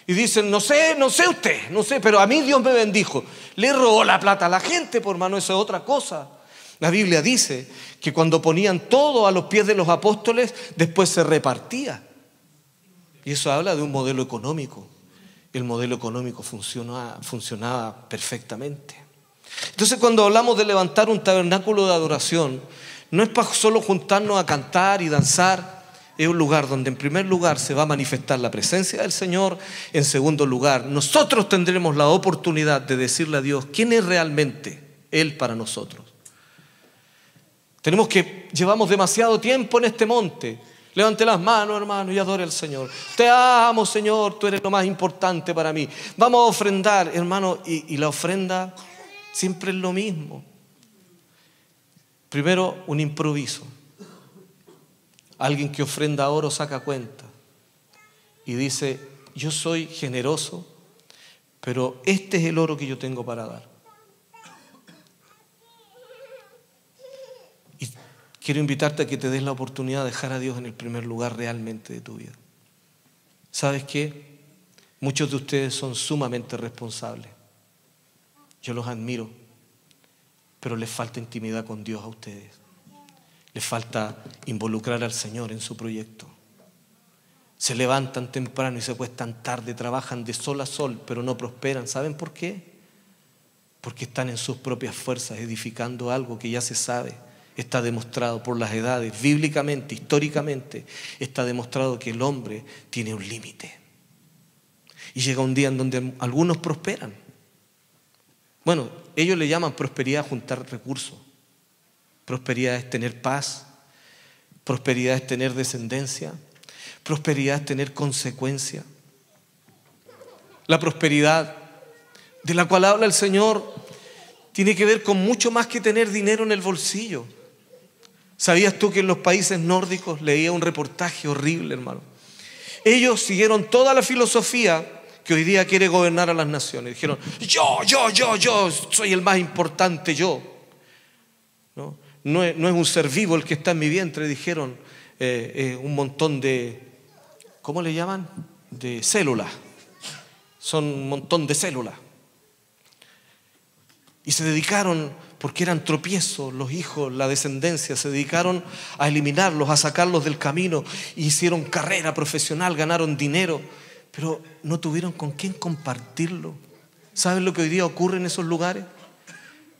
y dicen, no sé usted, no sé, pero a mí Dios me bendijo. Le robó la plata a la gente, por hermano, eso es otra cosa. La Biblia dice que cuando ponían todo a los pies de los apóstoles, después se repartía. Y eso habla de un modelo económico. El modelo económico funcionaba perfectamente. Entonces, cuando hablamos de levantar un tabernáculo de adoración, no es para solo juntarnos a cantar y danzar. Es un lugar donde en primer lugar se va a manifestar la presencia del Señor. En segundo lugar, nosotros tendremos la oportunidad de decirle a Dios quién es realmente Él para nosotros. Llevamos demasiado tiempo en este monte. Levante las manos, hermano, y adore al Señor. Te amo, Señor, tú eres lo más importante para mí. Vamos a ofrendar, hermano, y la ofrenda siempre es lo mismo. Primero, un improviso. Alguien que ofrenda oro saca cuenta y dice, yo soy generoso, pero este es el oro que yo tengo para dar. Y quiero invitarte a que te des la oportunidad de dejar a Dios en el primer lugar realmente de tu vida. ¿Sabes qué? Muchos de ustedes son sumamente responsables. Yo los admiro, pero les falta intimidad con Dios a ustedes. Les falta involucrar al Señor en su proyecto. Se levantan temprano y se acuestan tarde, trabajan de sol a sol, pero no prosperan. ¿Saben por qué? Porque están en sus propias fuerzas edificando algo que ya se sabe. Está demostrado por las edades, bíblicamente, históricamente, está demostrado que el hombre tiene un límite. Y llega un día en donde algunos prosperan. Bueno, ellos le llaman prosperidad juntar recursos. Prosperidad es tener paz, prosperidad es tener descendencia, prosperidad es tener consecuencia. La prosperidad de la cual habla el Señor tiene que ver con mucho más que tener dinero en el bolsillo. ¿Sabías tú que en los países nórdicos, leía un reportaje horrible, hermano? Ellos siguieron toda la filosofía que hoy día quiere gobernar a las naciones. Dijeron, yo soy el más importante, yo. No es un ser vivo el que está en mi vientre, dijeron un montón de, ¿cómo le llaman? De células. Son un montón de células. Y se dedicaron, porque eran tropiezos, los hijos, la descendencia, se dedicaron a eliminarlos, a sacarlos del camino. Hicieron carrera profesional, ganaron dinero, pero no tuvieron con quién compartirlo. ¿Saben lo que hoy día ocurre en esos lugares?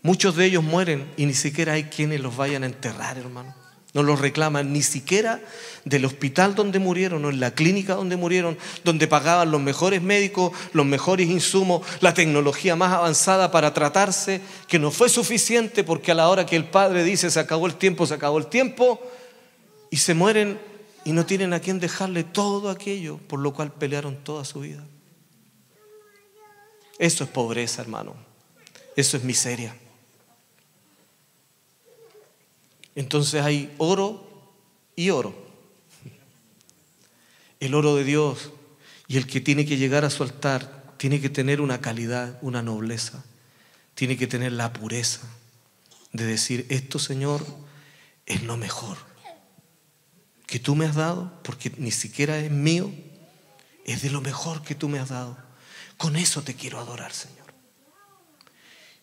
Muchos de ellos mueren y ni siquiera hay quienes los vayan a enterrar, hermano. No los reclaman ni siquiera del hospital donde murieron o en la clínica donde murieron, donde pagaban los mejores médicos, los mejores insumos, la tecnología más avanzada para tratarse, que no fue suficiente porque a la hora que el padre dice se acabó el tiempo, y se mueren y no tienen a quién dejarle todo aquello por lo cual pelearon toda su vida. Eso es pobreza, hermano. Eso es miseria. Entonces hay oro y oro. El oro de Dios, y el que tiene que llegar a su altar tiene que tener una calidad, una nobleza. Tiene que tener la pureza de decir, esto, Señor, es lo mejor que tú me has dado, porque ni siquiera es mío, es de lo mejor que tú me has dado. Con eso te quiero adorar, Señor.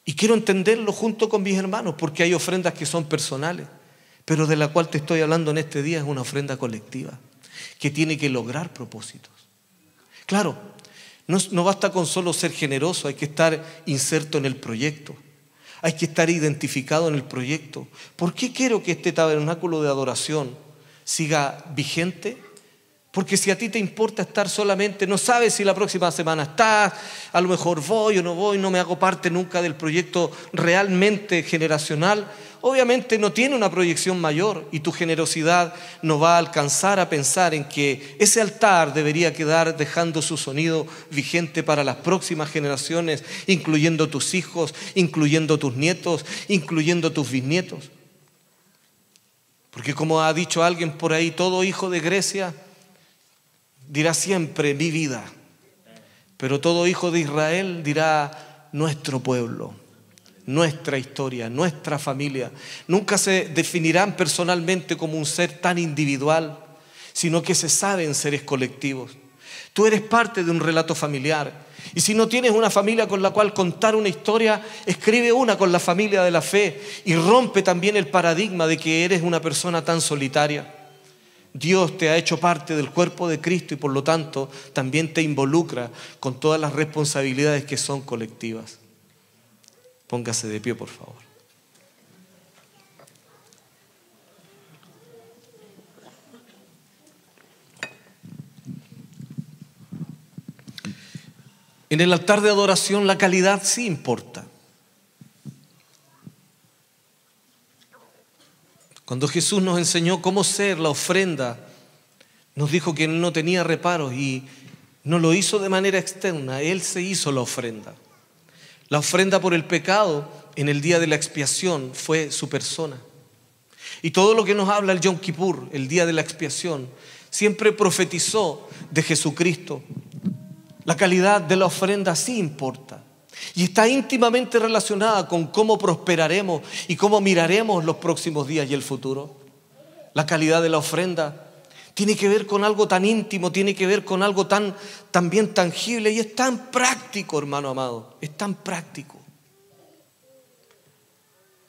Y quiero entenderlo junto con mis hermanos, porque hay ofrendas que son personales, pero de la cual te estoy hablando en este día es una ofrenda colectiva. que tiene que lograr propósitos. Claro, no basta con solo ser generoso, hay que estar inserto en el proyecto. Hay que estar identificado en el proyecto. ¿Por qué quiero que este tabernáculo de adoración siga vigente? Porque si a ti te importa estar solamente, no sabes si la próxima semana estás, a lo mejor voy o no voy, no me hago parte nunca del proyecto realmente generacional, obviamente no tiene una proyección mayor y tu generosidad no va a alcanzar a pensar en que ese altar debería quedar dejando su sonido vigente para las próximas generaciones, incluyendo tus hijos, incluyendo tus nietos, incluyendo tus bisnietos. Porque como ha dicho alguien por ahí, todo hijo de Grecia dirá siempre mi vida, pero todo hijo de Israel dirá nuestro pueblo, nuestra historia, nuestra familia. Nunca se definirán personalmente como un ser tan individual, sino que se saben seres colectivos. Tú eres parte de un relato familiar, y si no tienes una familia con la cual contar una historia, escribe una con la familia de la fe y rompe también el paradigma de que eres una persona tan solitaria. Dios te ha hecho parte del cuerpo de Cristo y por lo tanto también te involucra con todas las responsabilidades que son colectivas. Póngase de pie, por favor. En el altar de adoración la calidad sí importa. Cuando Jesús nos enseñó cómo ser la ofrenda, nos dijo que Él no tenía reparos y no lo hizo de manera externa, Él se hizo la ofrenda. La ofrenda por el pecado en el día de la expiación fue su persona. Y todo lo que nos habla el Yom Kippur, el día de la expiación, siempre profetizó de Jesucristo. La calidad de la ofrenda sí importa. Y está íntimamente relacionada con cómo prosperaremos y cómo miraremos los próximos días y el futuro. La calidad de la ofrenda tiene que ver con algo tan íntimo, tiene que ver con algo tan bien tangible y es tan práctico, hermano amado, es tan práctico.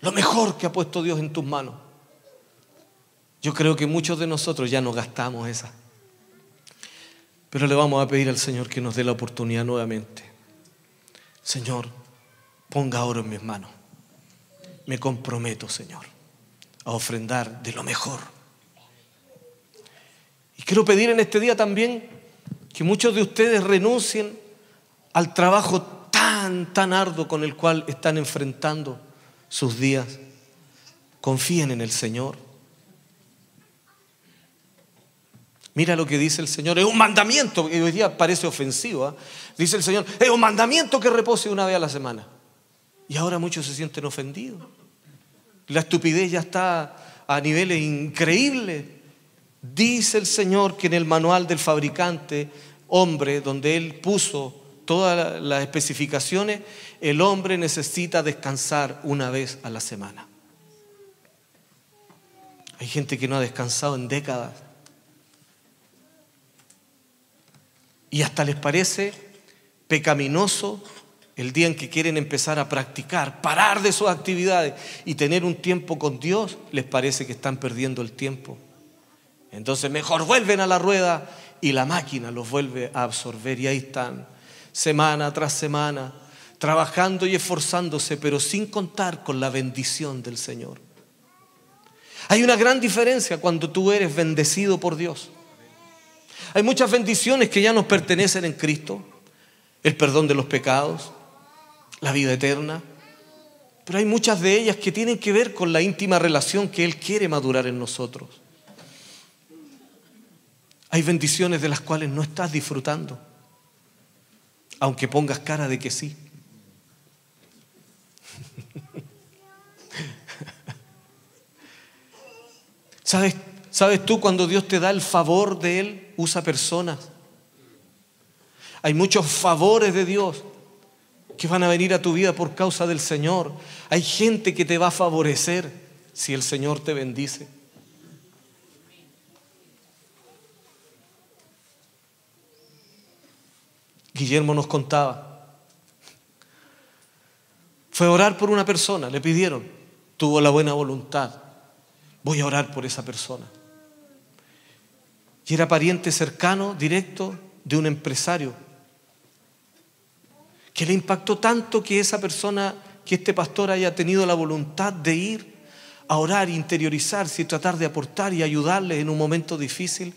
Lo mejor que ha puesto Dios en tus manos. Yo creo que muchos de nosotros ya nos gastamos esa. Pero le vamos a pedir al Señor que nos dé la oportunidad nuevamente. Señor, ponga oro en mis manos. Me comprometo, Señor, a ofrendar de lo mejor. Y quiero pedir en este día también que muchos de ustedes renuncien al trabajo tan arduo con el cual están enfrentando sus días. Confíen en el Señor. Mira lo que dice el Señor, es un mandamiento, que hoy día parece ofensivo, ¿eh? Dice el Señor, es un mandamiento que repose una vez a la semana. Y ahora muchos se sienten ofendidos. La estupidez ya está a niveles increíbles. Dice el Señor que en el manual del fabricante, hombre, donde Él puso todas las especificaciones, el hombre necesita descansar una vez a la semana. Hay gente que no ha descansado en décadas. Y hasta les parece pecaminoso el día en que quieren empezar a practicar, parar de sus actividades y tener un tiempo con Dios, les parece que están perdiendo el tiempo. Entonces mejor vuelven a la rueda y la máquina los vuelve a absorber y ahí están, semana tras semana, trabajando y esforzándose, pero sin contar con la bendición del Señor. Hay una gran diferencia cuando tú eres bendecido por Dios. Hay muchas bendiciones que ya nos pertenecen en Cristo. El perdón de los pecados, la vida eterna. Pero hay muchas de ellas que tienen que ver con la íntima relación que Él quiere madurar en nosotros. Hay bendiciones de las cuales no estás disfrutando, aunque pongas cara de que sí. ¿Sabes tú cuando Dios te da el favor de Él? Usa personas. Hay muchos favores de Dios que van a venir a tu vida por causa del Señor. Hay gente que te va a favorecer si el Señor te bendice. Guillermo nos contaba. Fue a orar por una persona, le pidieron, tuvo la buena voluntad. Voy a orar por esa persona. Y era pariente cercano, directo, de un empresario, que le impactó tanto que esa persona, que este pastor haya tenido la voluntad de ir a orar, interiorizarse y tratar de aportar y ayudarles en un momento difícil,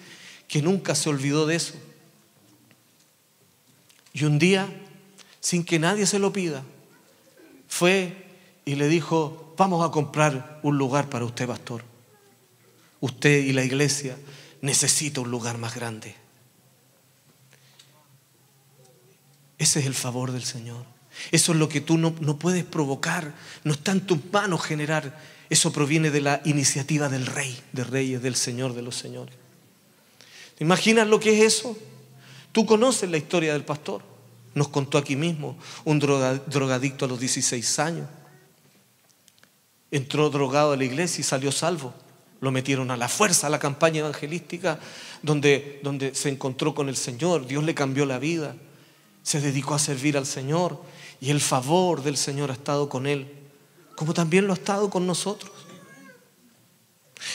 que nunca se olvidó de eso. Y un día, sin que nadie se lo pida, fue y le dijo: vamos a comprar un lugar para usted, pastor. Usted y la iglesia necesita un lugar más grande. Ese es el favor del Señor. Eso es lo que tú no puedes provocar. No está en tus manos generar. Eso proviene de la iniciativa del Rey de Reyes, del Señor de los Señores. ¿Te imaginas lo que es eso? Tú conoces la historia del pastor. Nos contó aquí mismo, un drogadicto a los 16 años. Entró drogado a la iglesia y salió salvo. Lo metieron a la fuerza a la campaña evangelística donde se encontró con el Señor. Dios le cambió la vida. Se dedicó a servir al Señor y el favor del Señor ha estado con él, como también lo ha estado con nosotros.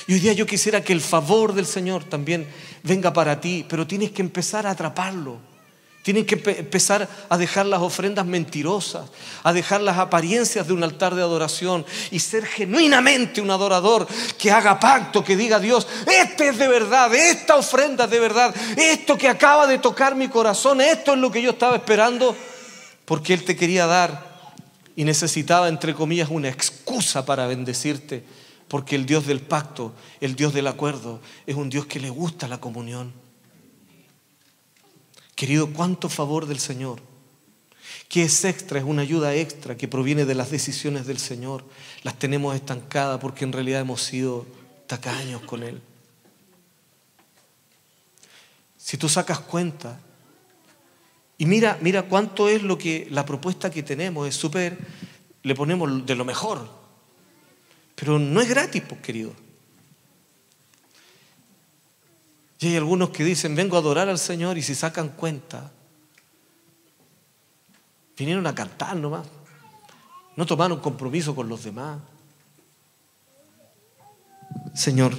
Y hoy día yo quisiera que el favor del Señor también venga para ti, pero tienes que empezar a atraparlo. Tienes que empezar a dejar las ofrendas mentirosas, a dejar las apariencias de un altar de adoración y ser genuinamente un adorador que haga pacto, que diga: Dios, este es de verdad, esta ofrenda es de verdad, esto que acaba de tocar mi corazón, esto es lo que yo estaba esperando, porque Él te quería dar y necesitaba, entre comillas, una excusa para bendecirte, porque el Dios del pacto, el Dios del acuerdo, es un Dios que le gusta la comunión. Querido, cuánto favor del Señor, que es extra, es una ayuda extra que proviene de las decisiones del Señor. Las tenemos estancadas porque en realidad hemos sido tacaños con Él. Si tú sacas cuenta, y mira cuánto es lo que la propuesta que tenemos, es súper, le ponemos de lo mejor, pero no es gratis, pues, querido. Y hay algunos que dicen: vengo a adorar al Señor, y si sacan cuenta, vinieron a cantar nomás, no tomaron compromiso con los demás. Señor,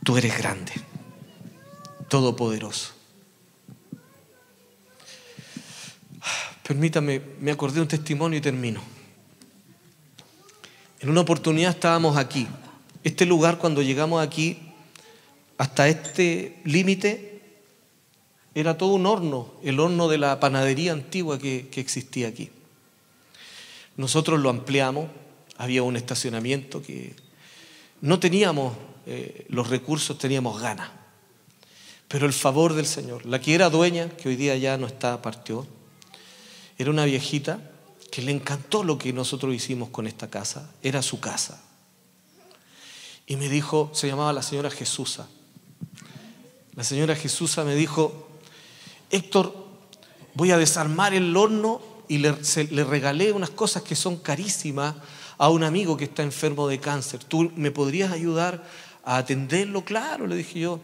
tú eres grande, todopoderoso. Permítame, me acordé de un testimonio y termino. En una oportunidad estábamos aquí. Este lugar, cuando llegamos aquí, hasta este límite, era todo un horno, el horno de la panadería antigua que existía aquí. Nosotros lo ampliamos, había un estacionamiento que no teníamos los recursos, teníamos ganas. Pero el favor del Señor, la que era dueña, que hoy día ya no está, partió, era una viejita que le encantó lo que nosotros hicimos con esta casa, era su casa. Y me dijo, se llamaba la señora Jesusa. La señora Jesusa me dijo: Héctor, voy a desarmar el horno, y le regalé unas cosas que son carísimas a un amigo que está enfermo de cáncer. ¿Tú me podrías ayudar a atenderlo? Claro, le dije yo.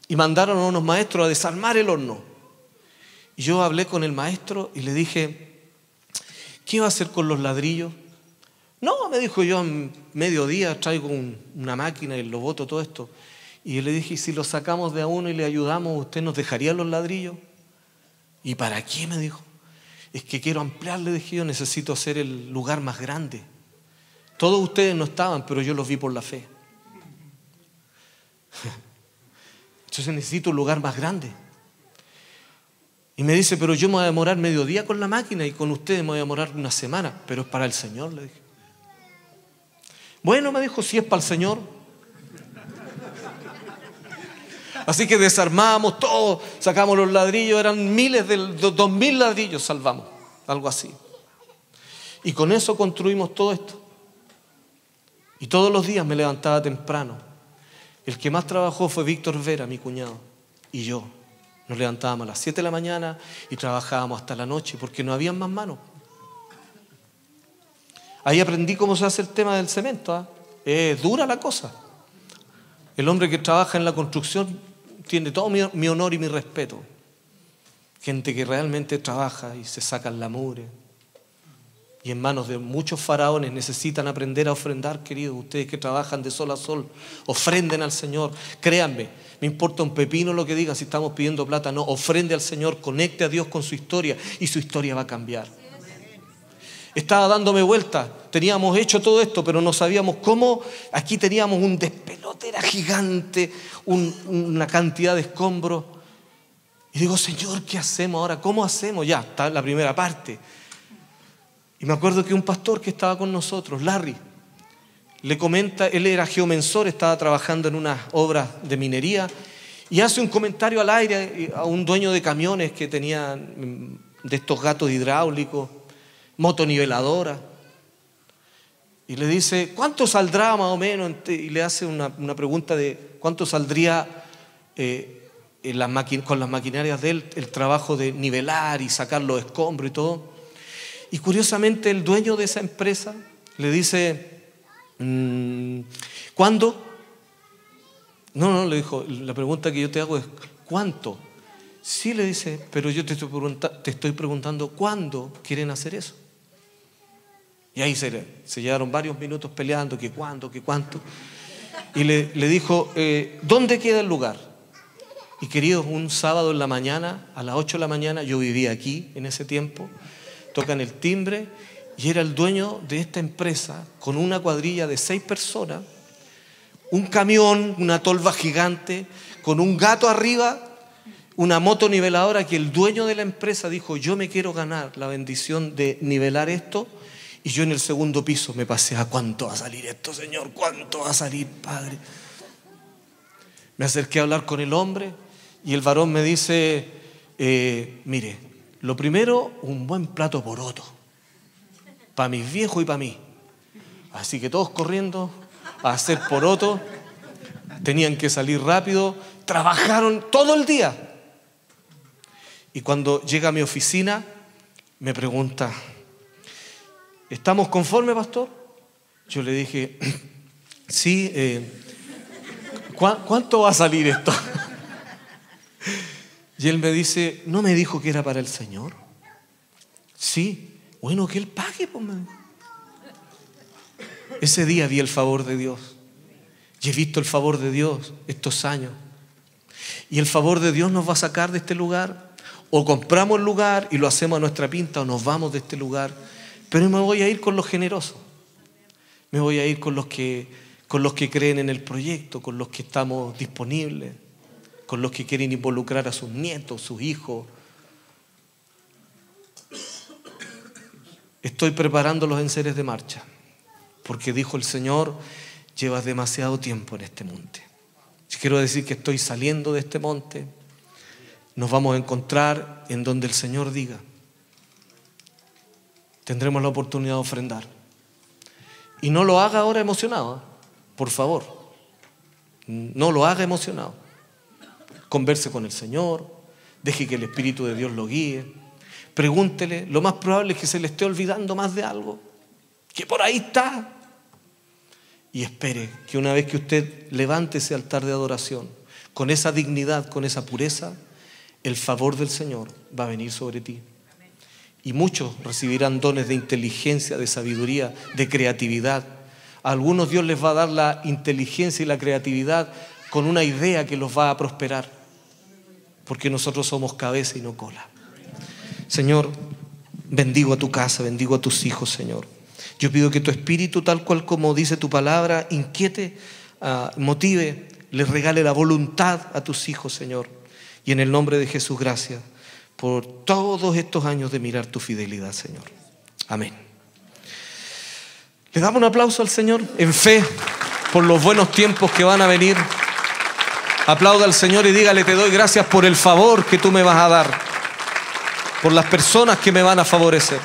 Y mandaron a unos maestros a desarmar el horno. Y yo hablé con el maestro y le dije: ¿qué va a hacer con los ladrillos? No, me dijo, yo en mediodía traigo una máquina y lo boto todo esto. Y yo le dije: si lo sacamos de a uno y le ayudamos, ¿usted nos dejaría los ladrillos? ¿Y para qué? Me dijo. Es que quiero ampliar, le dije yo, necesito hacer el lugar más grande. Todos ustedes no estaban, pero yo los vi por la fe. Entonces necesito un lugar más grande. Y me dice: pero yo me voy a demorar mediodía con la máquina y con ustedes me voy a demorar una semana. Pero es para el Señor, le dije. Bueno, me dijo, si es para el Señor. Así que desarmamos todo, sacamos los ladrillos, eran miles de 2000 ladrillos, salvamos, algo así. Y con eso construimos todo esto. Y todos los días me levantaba temprano. El que más trabajó fue Víctor Vera, mi cuñado, y yo. Nos levantábamos a las 7 de la mañana y trabajábamos hasta la noche porque no habían más manos. Ahí aprendí cómo se hace el tema del cemento, ¿eh? Es dura la cosa. El hombre que trabaja en la construcción tiene todo mi honor y mi respeto. Gente que realmente trabaja y se sacan la mugre. y en manos de muchos faraones. Necesitan aprender a ofrendar, queridos. Ustedes que trabajan de sol a sol, ofrenden al Señor. Créanme, me importa un pepino lo que digan si estamos pidiendo plata. No, ofrende al Señor, conecte a Dios con su historia y su historia va a cambiar. Estaba dándome vuelta, teníamos hecho todo esto, pero no sabíamos cómo. Aquí teníamos un despelote, era gigante, una cantidad de escombros. Y digo, Señor, ¿qué hacemos ahora? ¿Cómo hacemos? Ya, está la primera parte. Y me acuerdo que un pastor que estaba con nosotros, Larry, le comenta, él era geomensor, estaba trabajando en unas obras de minería, y hace un comentario al aire a un dueño de camiones que tenía de estos gatos hidráulicos, motoniveladora, y le dice, ¿cuánto saldrá más o menos? Y le hace una pregunta de cuánto saldría con las maquinarias de él el trabajo de nivelar y sacar los escombros y todo. Y curiosamente el dueño de esa empresa le dice, ¿cuándo? No, le dijo, la pregunta que yo te hago es, ¿cuánto? Sí, le dice, pero yo te estoy preguntando, ¿cuándo quieren hacer eso? Y ahí se llevaron varios minutos peleando, que cuándo, que cuánto. Y le dijo, ¿dónde queda el lugar? Y queridos, un sábado en la mañana, a las 8 de la mañana, yo vivía aquí en ese tiempo, tocan el timbre y era el dueño de esta empresa con una cuadrilla de 6 personas, un camión, una tolva gigante, con un gato arriba, una motoniveladora que el dueño de la empresa dijo, yo me quiero ganar la bendición de nivelar esto. Y yo en el segundo piso me pasé a ¿cuánto va a salir esto, Señor? ¿Cuánto va a salir, Padre? Me acerqué a hablar con el hombre y el varón me dice, mire, lo primero, un buen plato de poroto, para mis viejos y para mí. Así que todos corriendo a hacer poroto, tenían que salir rápido, trabajaron todo el día. Y cuando llega a mi oficina, me pregunta, ¿estamos conformes, pastor? Yo le dije, sí, ¿cuánto va a salir esto? Y él me dice, ¿no me dijo que era para el Señor? Sí, bueno, que Él pague, pues. Ese día vi el favor de Dios. Y he visto el favor de Dios estos años. Y el favor de Dios nos va a sacar de este lugar. O compramos el lugar y lo hacemos a nuestra pinta, o nos vamos de este lugar. Pero me voy a ir con los generosos. Me voy a ir con los que creen en el proyecto, con los que estamos disponibles, con los que quieren involucrar a sus nietos, sus hijos. Estoy preparando los enseres de marcha, porque dijo el Señor, llevas demasiado tiempo en este monte. Quiero decir que estoy saliendo de este monte. Nos vamos a encontrar en donde el Señor diga. Tendremos la oportunidad de ofrendar. Y no lo haga ahora emocionado, por favor. No lo haga emocionado. Converse con el Señor, deje que el Espíritu de Dios lo guíe. Pregúntele, lo más probable es que se le esté olvidando más de algo, que por ahí está. Y espere que una vez que usted levante ese altar de adoración, con esa dignidad, con esa pureza, el favor del Señor va a venir sobre ti. Y muchos recibirán dones de inteligencia, de sabiduría, de creatividad. A algunos Dios les va a dar la inteligencia y la creatividad con una idea que los va a prosperar. Porque nosotros somos cabeza y no cola. Señor, bendigo a tu casa, bendigo a tus hijos, Señor. Yo pido que tu espíritu, tal cual como dice tu palabra, inquiete, motive, les regale la voluntad a tus hijos, Señor. Y en el nombre de Jesús, gracias por todos estos años de mirar tu fidelidad, Señor. Amén. Le damos un aplauso al Señor en fe por los buenos tiempos que van a venir. Aplauda al Señor y dígale, te doy gracias por el favor que tú me vas a dar, por las personas que me van a favorecer.